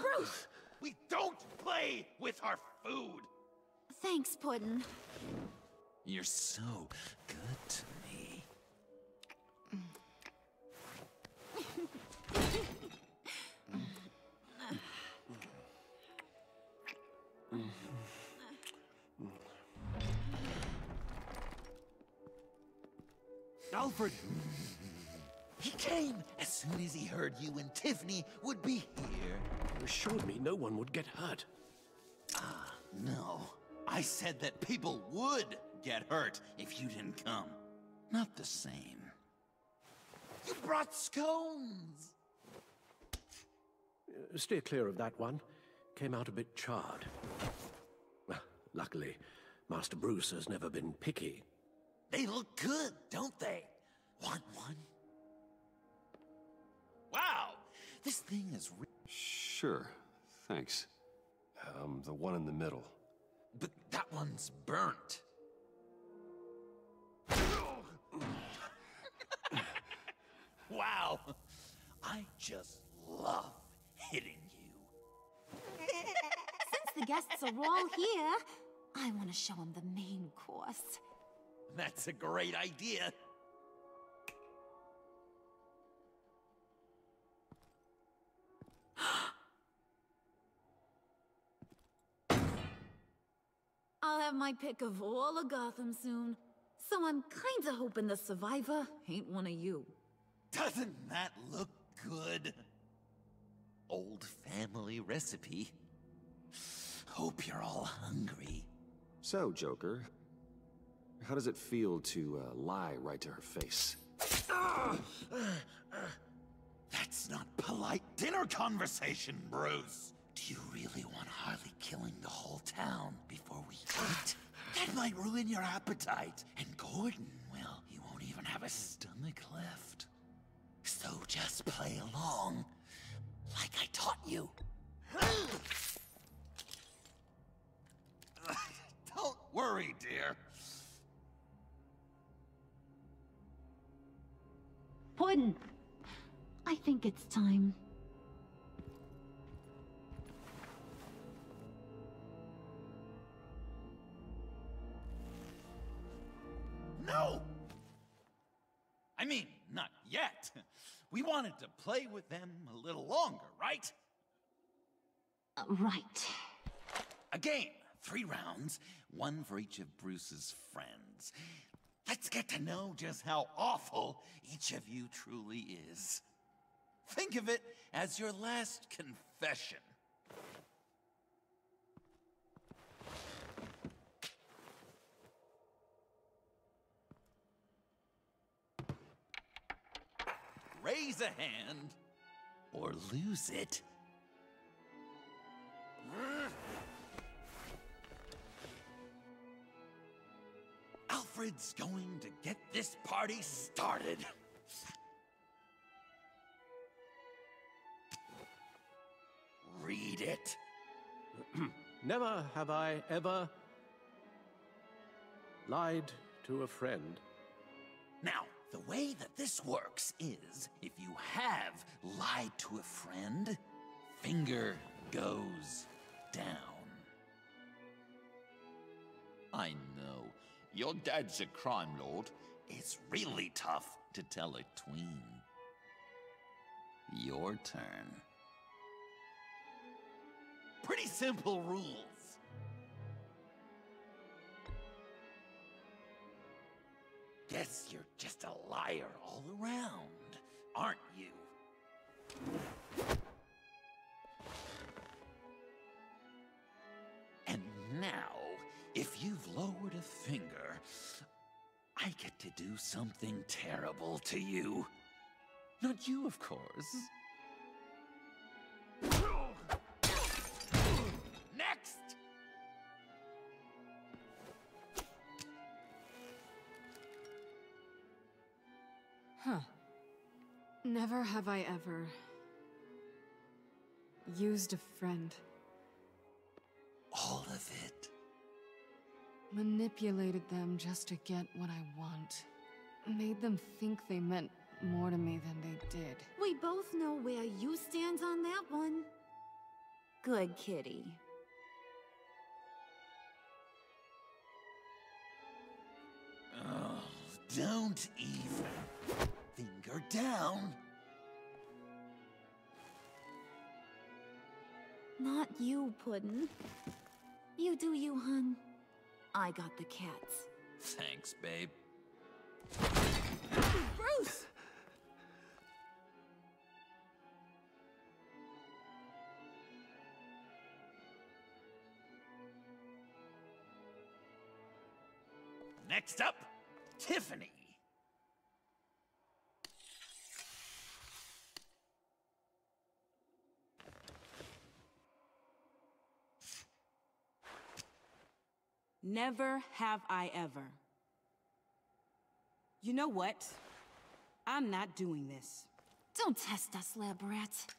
Bruce! We don't play with our food! Thanks, Puddin'. You're so good to me. Alfred! He came as soon as he heard you and Tiffany would be here. You assured me no one would get hurt. No. I said that people would get hurt if you didn't come. Not the same. You brought scones! Steer clear of that one. Came out a bit charred. Well, luckily, Master Bruce has never been picky. They look good, don't they? Want one? Wow! This thing is Sure, thanks. The one in the middle. But that one's burnt. Wow! I just love hitting you. Since the guests are all here, I want to show them the main course. That's a great idea. I'll have my pick of all of Gotham soon, so I'm kinda hoping the survivor ain't one of you. Doesn't that look good? Old family recipe. Hope you're all hungry. So, Joker, how does it feel to lie right to her face? That's not polite dinner conversation, Bruce. Do you really want Harley killing the whole town before we eat? That might ruin your appetite. And Gordon, well, he won't even have a stomach left. So just play along. Like I taught you. Don't worry, dear. Puddin', I think it's time. No! I mean, not yet. We wanted to play with them a little longer, right? Right. A game. 3 rounds, 1 for each of Bruce's friends. Let's get to know just how awful each of you truly is. Think of it as your last confession. Raise a hand, or lose it. Alfred's going to get this party started. Read it. Never have I ever lied to a friend. Now, the way that this works is, if you have lied to a friend, finger goes down. I know, your dad's a crime lord. It's really tough to tell a tween. Your turn. Pretty simple rules. Guess you're just a liar all around, aren't you? And now, if you've lowered a finger, I get to do something terrible to you. Not you, of course. Next! Huh. Never have I ever used a friend. All of it. Manipulated them just to get what I want. Made them think they meant more to me than they did. We both know where you stand on that one. Good kitty. Oh, don't even. Finger down. Not you, Puddin'. You do you, hun. I got the cats. Thanks, babe. Bruce! Next up, Tiffany. Never have I ever. You know what? I'm not doing this. Don't test us, lab rat.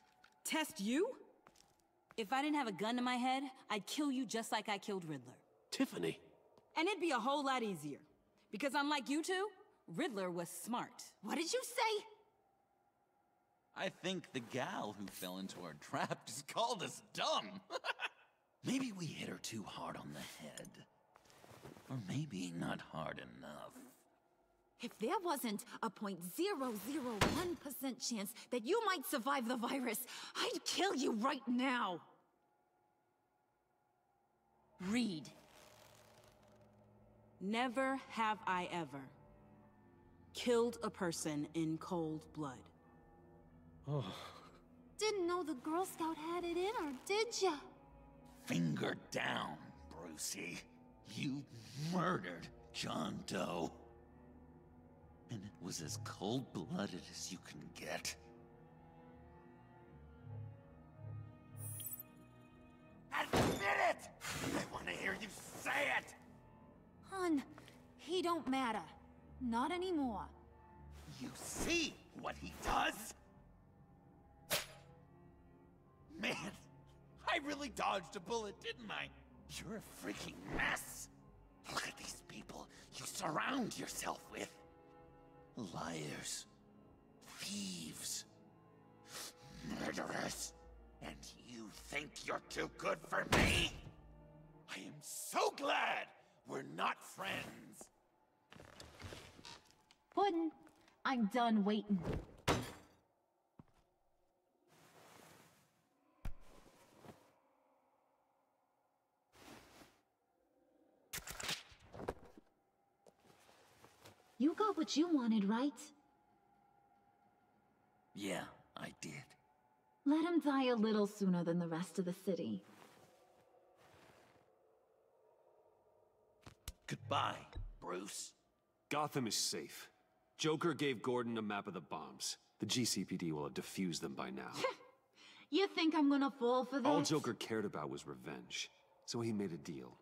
Test you? If I didn't have a gun to my head, I'd kill you just like I killed Riddler. Tiffany. And it'd be a whole lot easier. Because unlike you two, Riddler was smart. What did you say? I think the gal who fell into our trap just called us dumb. Maybe we hit her too hard on the head. Or maybe not hard enough. If there wasn't a 0.001% chance that you might survive the virus, I'd kill you right now. Read. Never have I ever killed a person in cold blood. Oh. Didn't know the Girl Scout had it in her, did ya? Finger down, Brucey. You murdered John Doe. And it was as cold-blooded as you can get. Admit it! I want to hear you say it! Hun, he don't matter. Not anymore. You see what he does? Man, I really dodged a bullet, didn't I? You're a freaking mess. Look at these people you surround yourself with. Liars. Thieves. Murderers. And you think you're too good for me? I am so glad we're not friends. Puddin', I'm done waiting. You got what you wanted, right? Yeah, I did. Let him die a little sooner than the rest of the city. Goodbye, Bruce. Gotham is safe. Joker gave Gordon a map of the bombs. The GCPD will have defused them by now. You think I'm gonna fall for that? All Joker cared about was revenge, so he made a deal.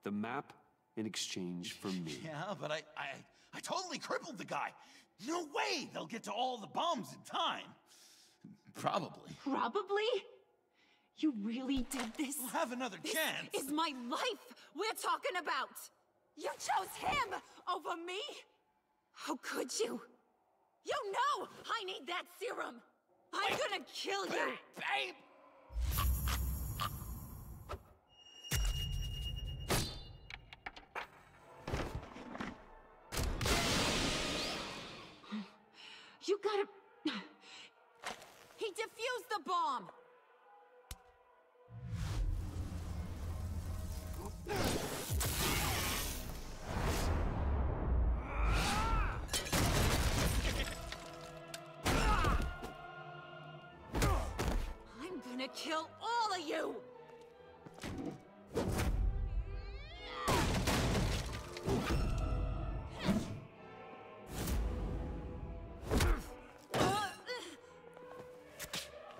The map in exchange for me. Yeah, but I totally crippled the guy. No way they'll get to all the bombs in time. Probably. Probably? You really did this? We'll have another chance. This is my life we're talking about! You chose him over me? How could you? You know I need that serum! I'm gonna kill you! Babe! You gotta... He defused the bomb! I'm gonna kill all of you!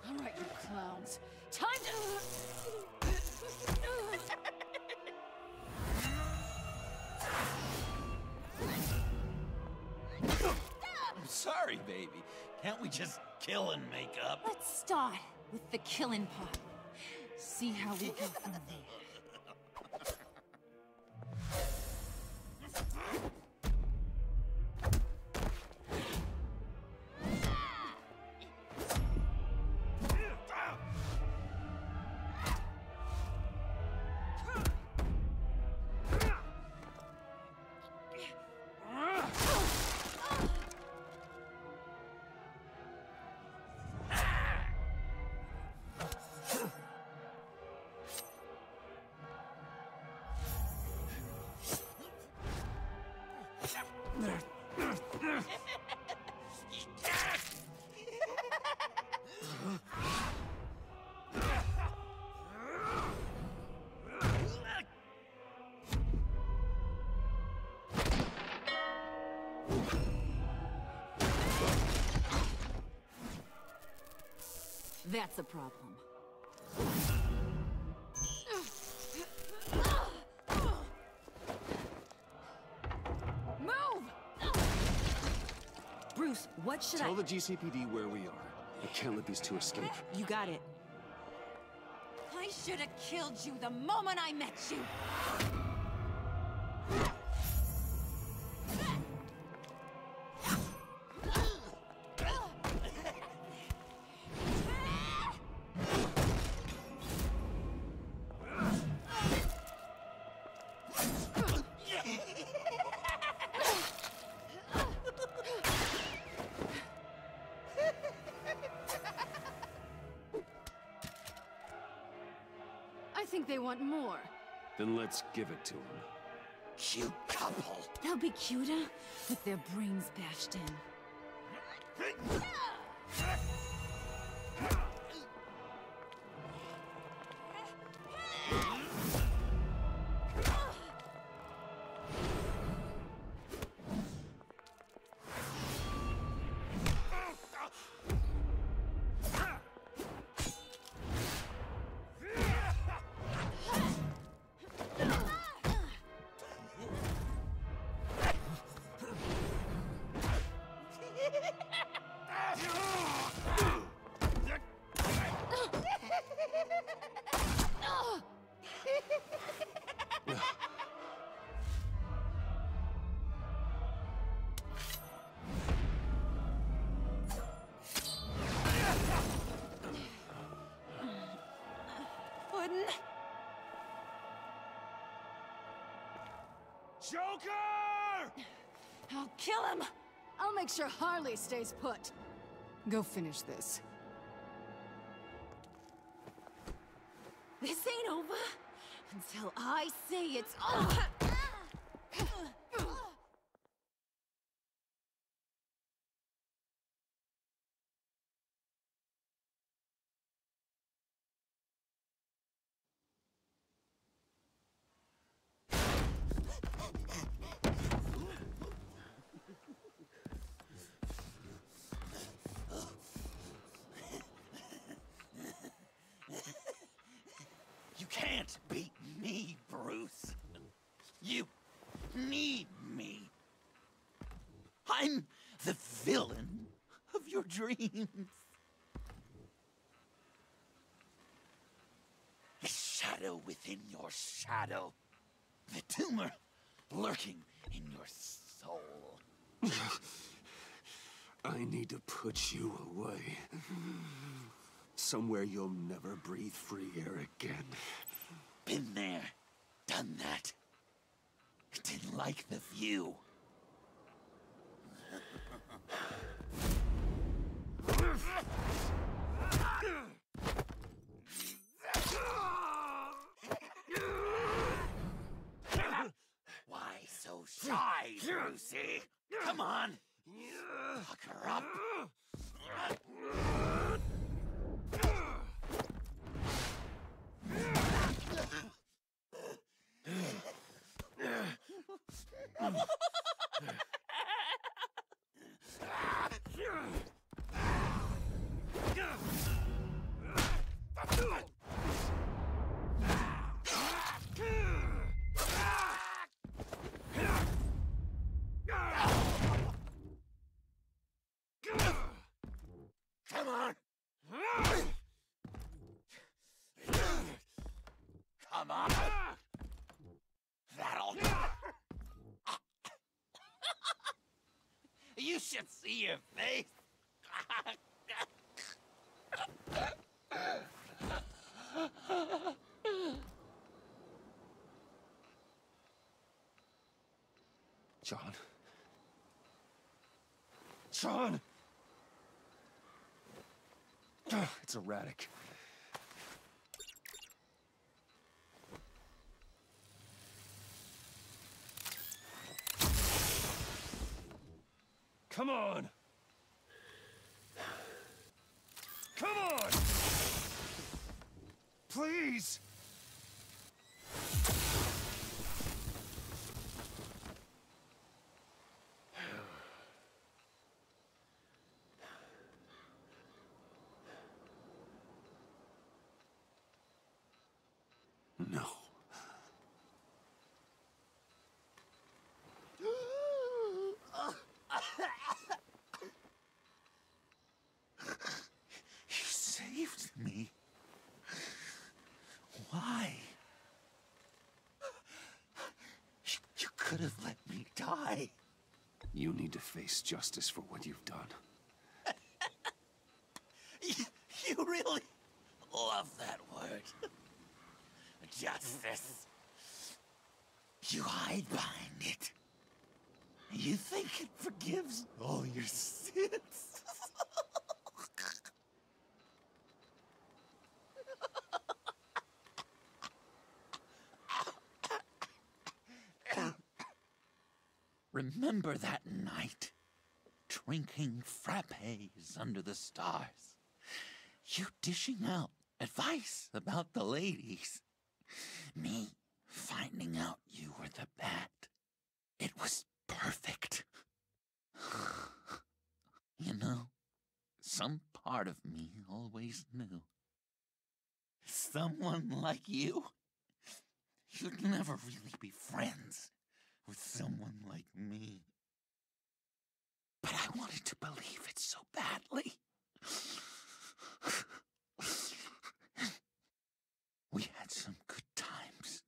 Alright, you clowns. Time to... I'm sorry, baby. Can't we just kill and make up? Let's start with the killing part. See how we go from there. That's a problem. Move! Bruce, what should Tell the GCPD where we are. I can't let these two escape. You got it. I should have killed you the moment I met you! I think they want more. Then let's give it to them. Cute couple. They'll be cuter with their brains bashed in. Joker! I'll kill him! I'll make sure Harley stays put. Go finish this. This ain't over until I say it's over. You can't beat me, Bruce. You need me. I'm the villain of your dreams. The shadow within your shadow. The tumor lurking in your soul. I need to put you away. Somewhere you'll never breathe free air again. Been there, done that. Didn't like the view. Why so shy, Brucey? Come on. Pucker up. Come on. Come on. That'll... You should see your face. John. John! It's erratic. Come on! Come on! Please! No. You saved me. Why? You could have let me die. You need to face justice for what you've done. You really love that word. Justice. You hide behind it. You think it forgives all your sins. Remember that night, drinking frappes under the stars. You dishing out advice about the ladies. Me finding out you were the bat. It was perfect. You know, some part of me always knew. Someone like you, you'd never really be friends with someone like me. But I wanted to believe it so badly. We had some good times,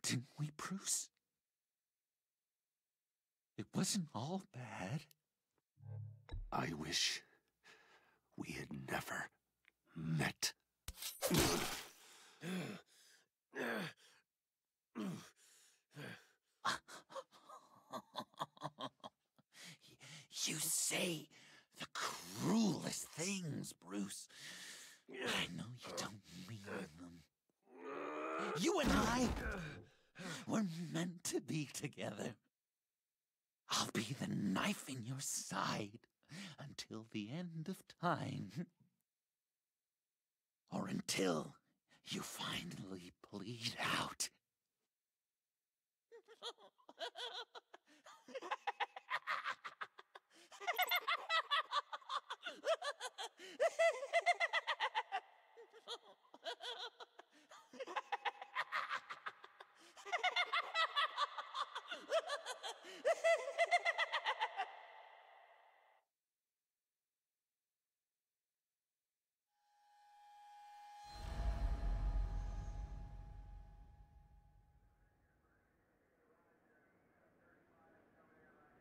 didn't we, Bruce? It wasn't all bad. I wish we had never met. You say the cruelest things, Bruce. I know you don't mean them. You and I were meant to be together. I'll be the knife in your side until the end of time. Or until you finally bleed out.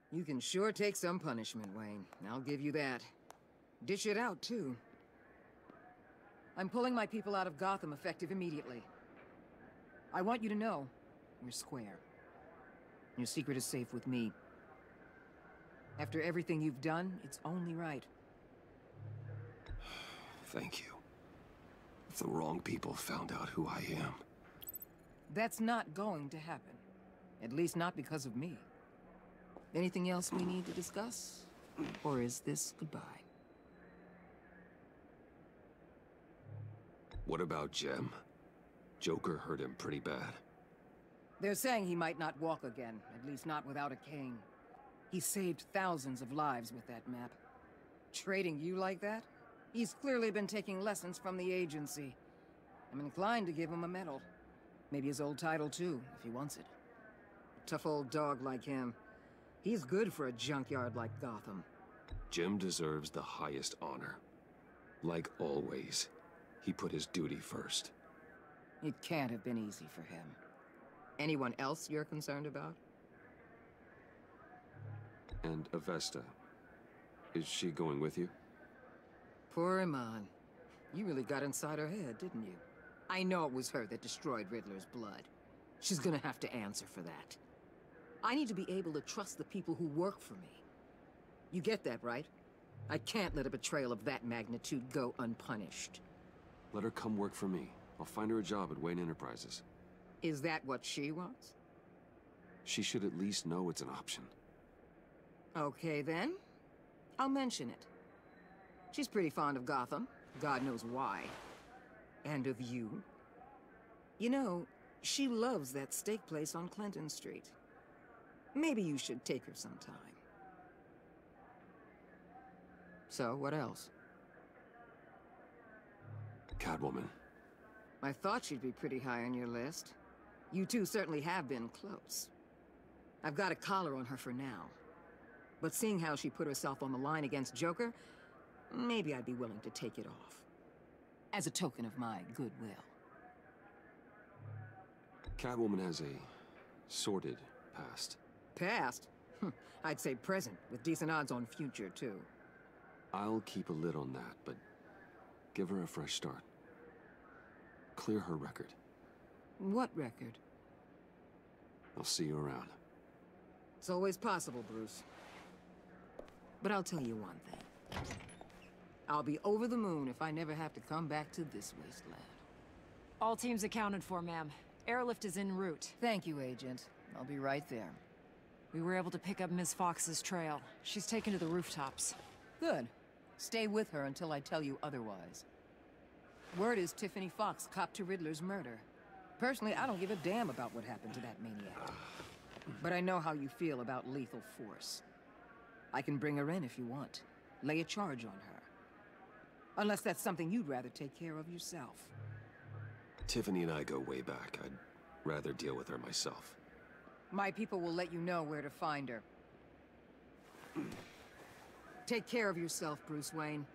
You can sure take some punishment, Wayne. I'll give you that. Dish it out, too. I'm pulling my people out of Gotham effective immediately. I want you to know, you're square. Your secret is safe with me. After everything you've done, it's only right. Thank you. If the wrong people found out who I am... That's not going to happen. At least not because of me. Anything else we need to discuss? Or is this goodbye? What about Jem? Joker hurt him pretty bad. They're saying he might not walk again, at least not without a cane. He saved thousands of lives with that map. Trading you like that? He's clearly been taking lessons from the agency. I'm inclined to give him a medal. Maybe his old title too, if he wants it. A tough old dog like him. He's good for a junkyard like Gotham. Jem deserves the highest honor. Like always, he put his duty first. It can't have been easy for him. Anyone else you're concerned about? And Avesta. Is she going with you? Poor Iman. You really got inside her head, didn't you? I know it was her that destroyed Riddler's blood. She's gonna have to answer for that. I need to be able to trust the people who work for me. You get that, right? I can't let a betrayal of that magnitude go unpunished. Let her come work for me. I'll find her a job at Wayne Enterprises. Is that what she wants? She should at least know it's an option. Okay, then. I'll mention it. She's pretty fond of Gotham. God knows why. And of you. You know, she loves that steak place on Clinton Street. Maybe you should take her sometime. So, what else? Catwoman. I thought she'd be pretty high on your list. You two certainly have been close. I've got a collar on her for now. But seeing how she put herself on the line against Joker, maybe I'd be willing to take it off. As a token of my goodwill. Catwoman has a sordid past. Past? I'd say present, with decent odds on future, too. I'll keep a lid on that, but give her a fresh start. Clear her record. What record? I'll see you around. It's always possible, Bruce. But I'll tell you one thing. I'll be over the moon if I never have to come back to this wasteland. All teams accounted for, ma'am. Airlift is en route. Thank you, Agent. I'll be right there. We were able to pick up Ms. Fox's trail. She's taken to the rooftops. Good. Stay with her until I tell you otherwise. Word is Tiffany Fox copped to Riddler's murder. Personally, I don't give a damn about what happened to that maniac. But I know how you feel about lethal force. I can bring her in if you want. Lay a charge on her. Unless that's something you'd rather take care of yourself. Tiffany and I go way back. I'd rather deal with her myself. My people will let you know where to find her. Take care of yourself, Bruce Wayne.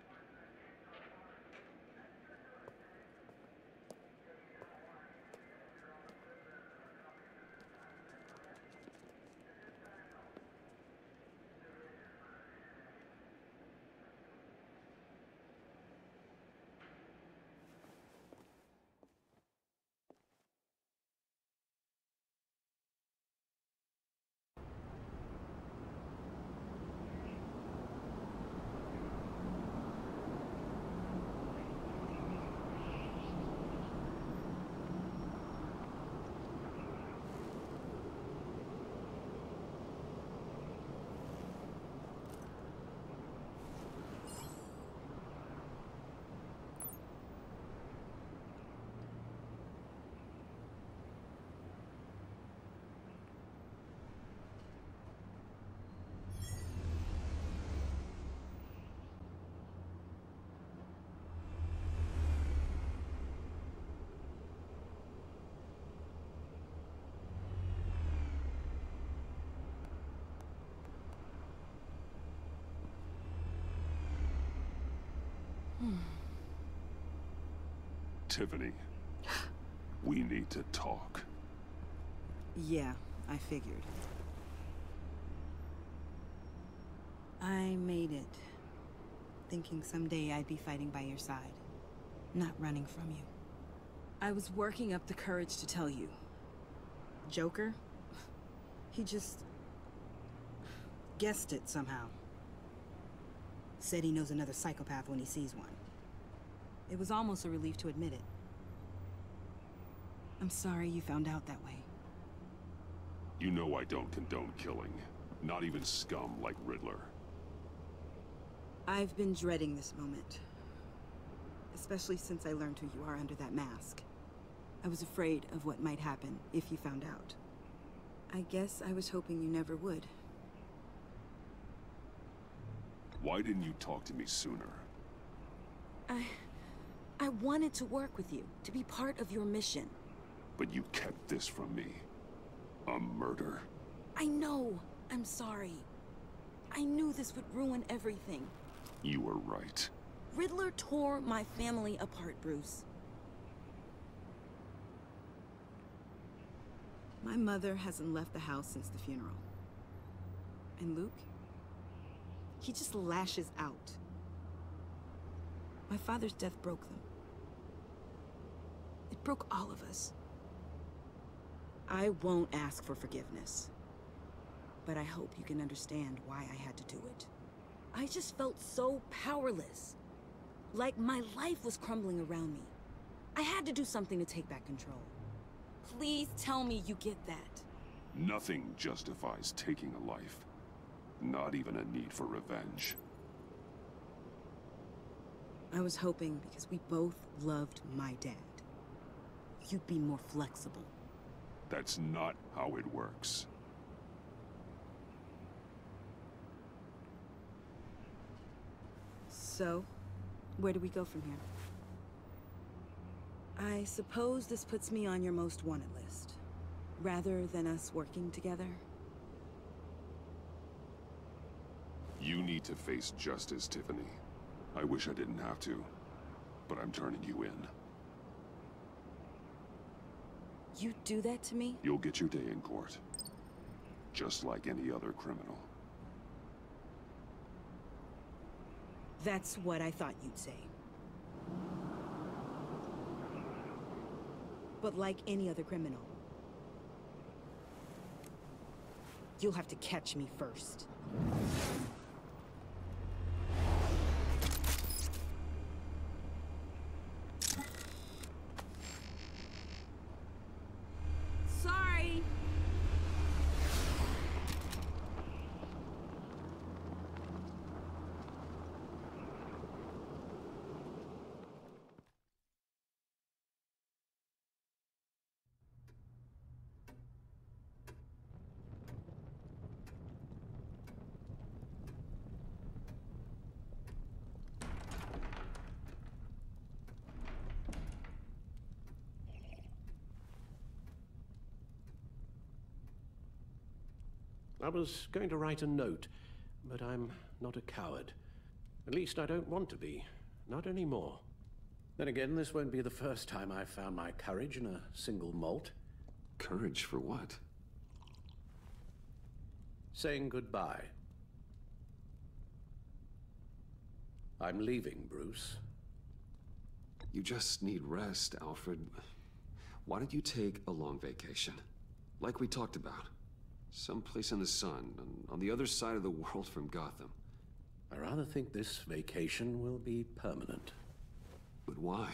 Tiffany, we need to talk. Yeah, I figured. I made it, thinking someday I'd be fighting by your side, not running from you. I was working up the courage to tell you. Joker? He just guessed it somehow. Said he knows another psychopath when he sees one. It was almost a relief to admit it. I'm sorry you found out that way. You know I don't condone killing. Not even scum like Riddler. I've been dreading this moment. Especially since I learned who you are under that mask. I was afraid of what might happen if you found out. I guess I was hoping you never would. Why didn't you talk to me sooner? I wanted to work with you, to be part of your mission. But you kept this from me. A murder. I know. I'm sorry. I knew this would ruin everything. You were right. Riddler tore my family apart, Bruce. My mother hasn't left the house since the funeral. And Luke? He just lashes out. My father's death broke them. It broke all of us. I won't ask for forgiveness. But I hope you can understand why I had to do it. I just felt so powerless. Like my life was crumbling around me. I had to do something to take back control. Please tell me you get that. Nothing justifies taking a life. Not even a need for revenge. I was hoping because we both loved my dad, you'd be more flexible. That's not how it works. So, where do we go from here? I suppose this puts me on your most wanted list, rather than us working together. You need to face justice, Tiffany. I wish I didn't have to, but I'm turning you in. You do that to me? You'll get your day in court. Just like any other criminal. That's what I thought you'd say. But like any other criminal, you'll have to catch me first. Sorry! I was going to write a note, but I'm not a coward. At least I don't want to be. Not anymore. Then again, this won't be the first time I've found my courage in a single molt. Courage for what? Saying goodbye. I'm leaving, Bruce. You just need rest, Alfred. Why don't you take a long vacation? Like we talked about. Someplace in the sun, on the other side of the world from Gotham. I rather think this vacation will be permanent. But why?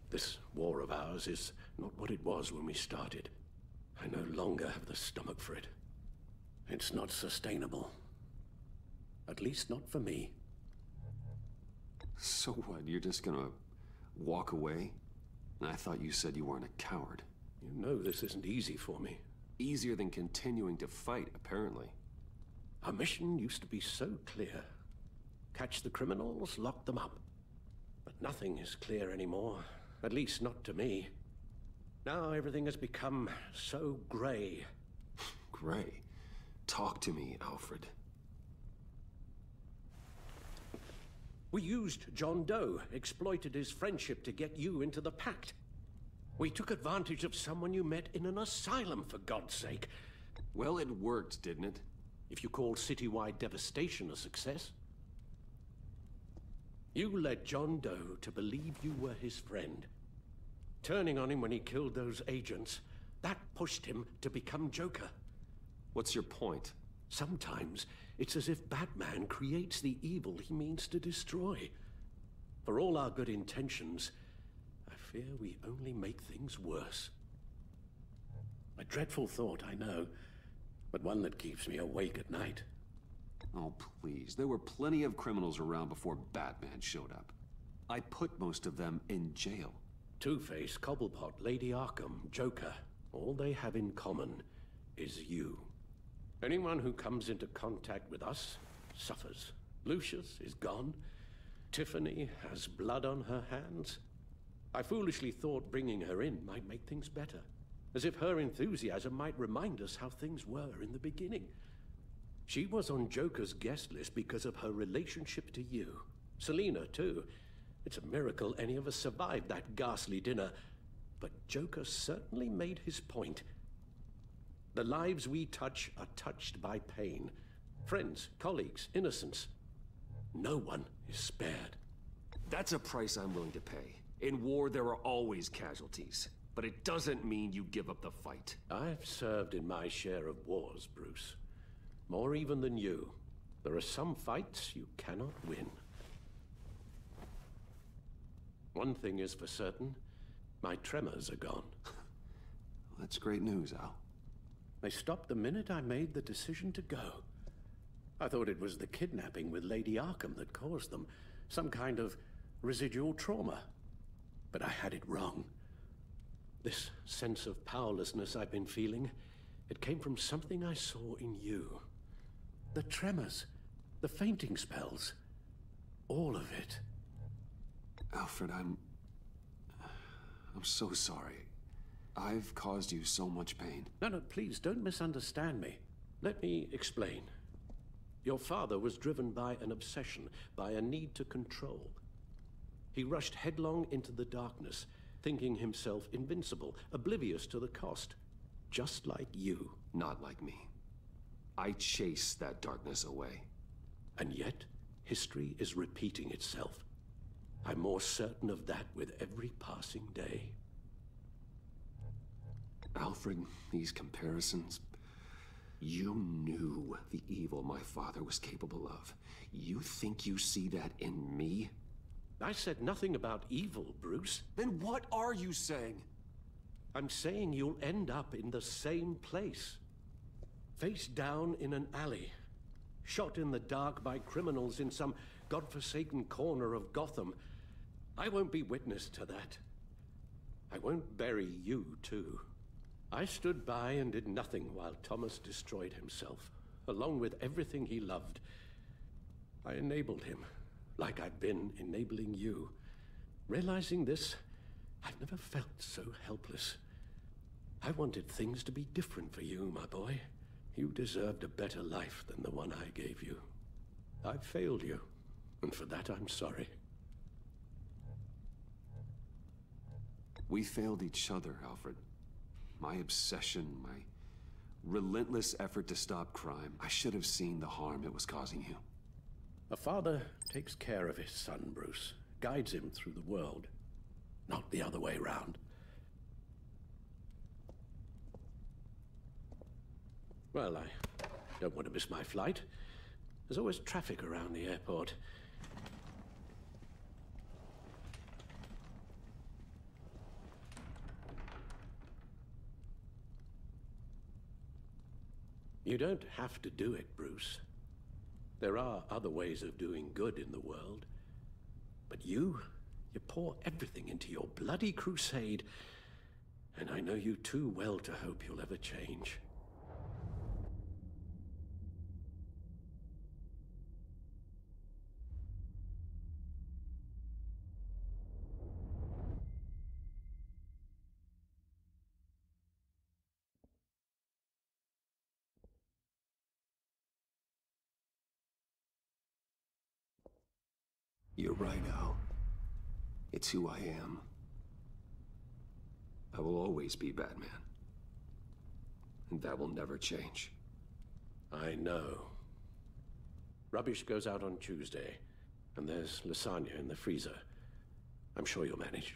This war of ours is not what it was when we started. I no longer have the stomach for it. It's not sustainable. At least not for me. So what, you're just gonna walk away? I thought you said you weren't a coward. You know this isn't easy for me. Easier than continuing to fight, apparently. Our mission used to be so clear. Catch the criminals, lock them up. But nothing is clear anymore. At least not to me. Now everything has become so gray. Gray? Talk to me, Alfred. We used John Doe, exploited his friendship to get you into the pact. We took advantage of someone you met in an asylum, for God's sake. Well, it worked, didn't it? If you call citywide devastation a success. You led John Doe to believe you were his friend. Turning on him when he killed those agents, that pushed him to become Joker. What's your point? Sometimes, it's as if Batman creates the evil he means to destroy. For all our good intentions, I fear we only make things worse. A dreadful thought, I know, but one that keeps me awake at night. Oh, please. There were plenty of criminals around before Batman showed up. I put most of them in jail. Two-Face, Cobblepot, Lady Arkham, Joker, all they have in common is you. Anyone who comes into contact with us suffers. Lucius is gone. Tiffany has blood on her hands. I foolishly thought bringing her in might make things better, as if her enthusiasm might remind us how things were in the beginning. She was on Joker's guest list because of her relationship to you. Selina, too. It's a miracle any of us survived that ghastly dinner. But Joker certainly made his point. The lives we touch are touched by pain. Friends, colleagues, innocents. No one is spared. That's a price I'm willing to pay. In war, there are always casualties. But it doesn't mean you give up the fight. I've served in my share of wars, Bruce. More even than you. There are some fights you cannot win. One thing is for certain, my tremors are gone. That's great news, Al. They stopped the minute I made the decision to go. I thought it was the kidnapping with Lady Arkham that caused them, some kind of residual trauma. But I had it wrong. This sense of powerlessness I've been feeling, it came from something I saw in you. The tremors, the fainting spells, all of it. Alfred, I'm so sorry. I've caused you so much pain. No, please, don't misunderstand me. Let me explain. Your father was driven by an obsession, by a need to control. He rushed headlong into the darkness, thinking himself invincible, oblivious to the cost. Just like you. Not like me. I chased that darkness away. And yet, history is repeating itself. I'm more certain of that with every passing day. Alfred, these comparisons... You knew the evil my father was capable of. You think you see that in me? I said nothing about evil, Bruce. Then what are you saying? I'm saying you'll end up in the same place. Face down in an alley. Shot in the dark by criminals in some godforsaken corner of Gotham. I won't be witness to that. I won't bury you, too. I stood by and did nothing while Thomas destroyed himself, along with everything he loved. I enabled him, like I've been enabling you. Realizing this, I've never felt so helpless. I wanted things to be different for you, my boy. You deserved a better life than the one I gave you. I failed you, and for that I'm sorry. We failed each other, Alfred. My obsession, my relentless effort to stop crime. I should have seen the harm it was causing you. A father takes care of his son, Bruce. Guides him through the world. Not the other way around. Well, I don't want to miss my flight. There's always traffic around the airport. You don't have to do it, Bruce. There are other ways of doing good in the world. But you pour everything into your bloody crusade, and I know you too well to hope you'll ever change. You're right, Al. It's who I am. I will always be Batman. And that will never change. I know. Rubbish goes out on Tuesday, and there's lasagna in the freezer. I'm sure you'll manage.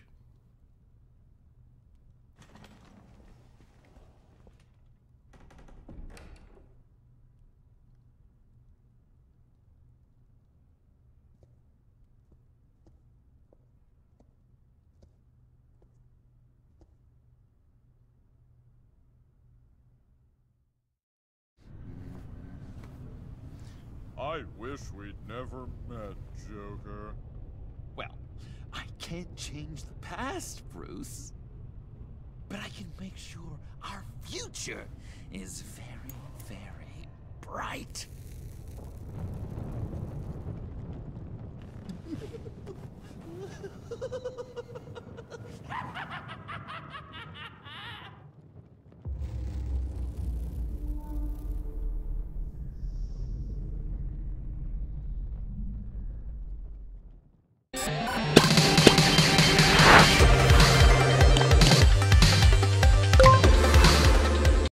I wish we'd never met, Joker. Well, I can't change the past, Bruce. But I can make sure our future is very, very bright.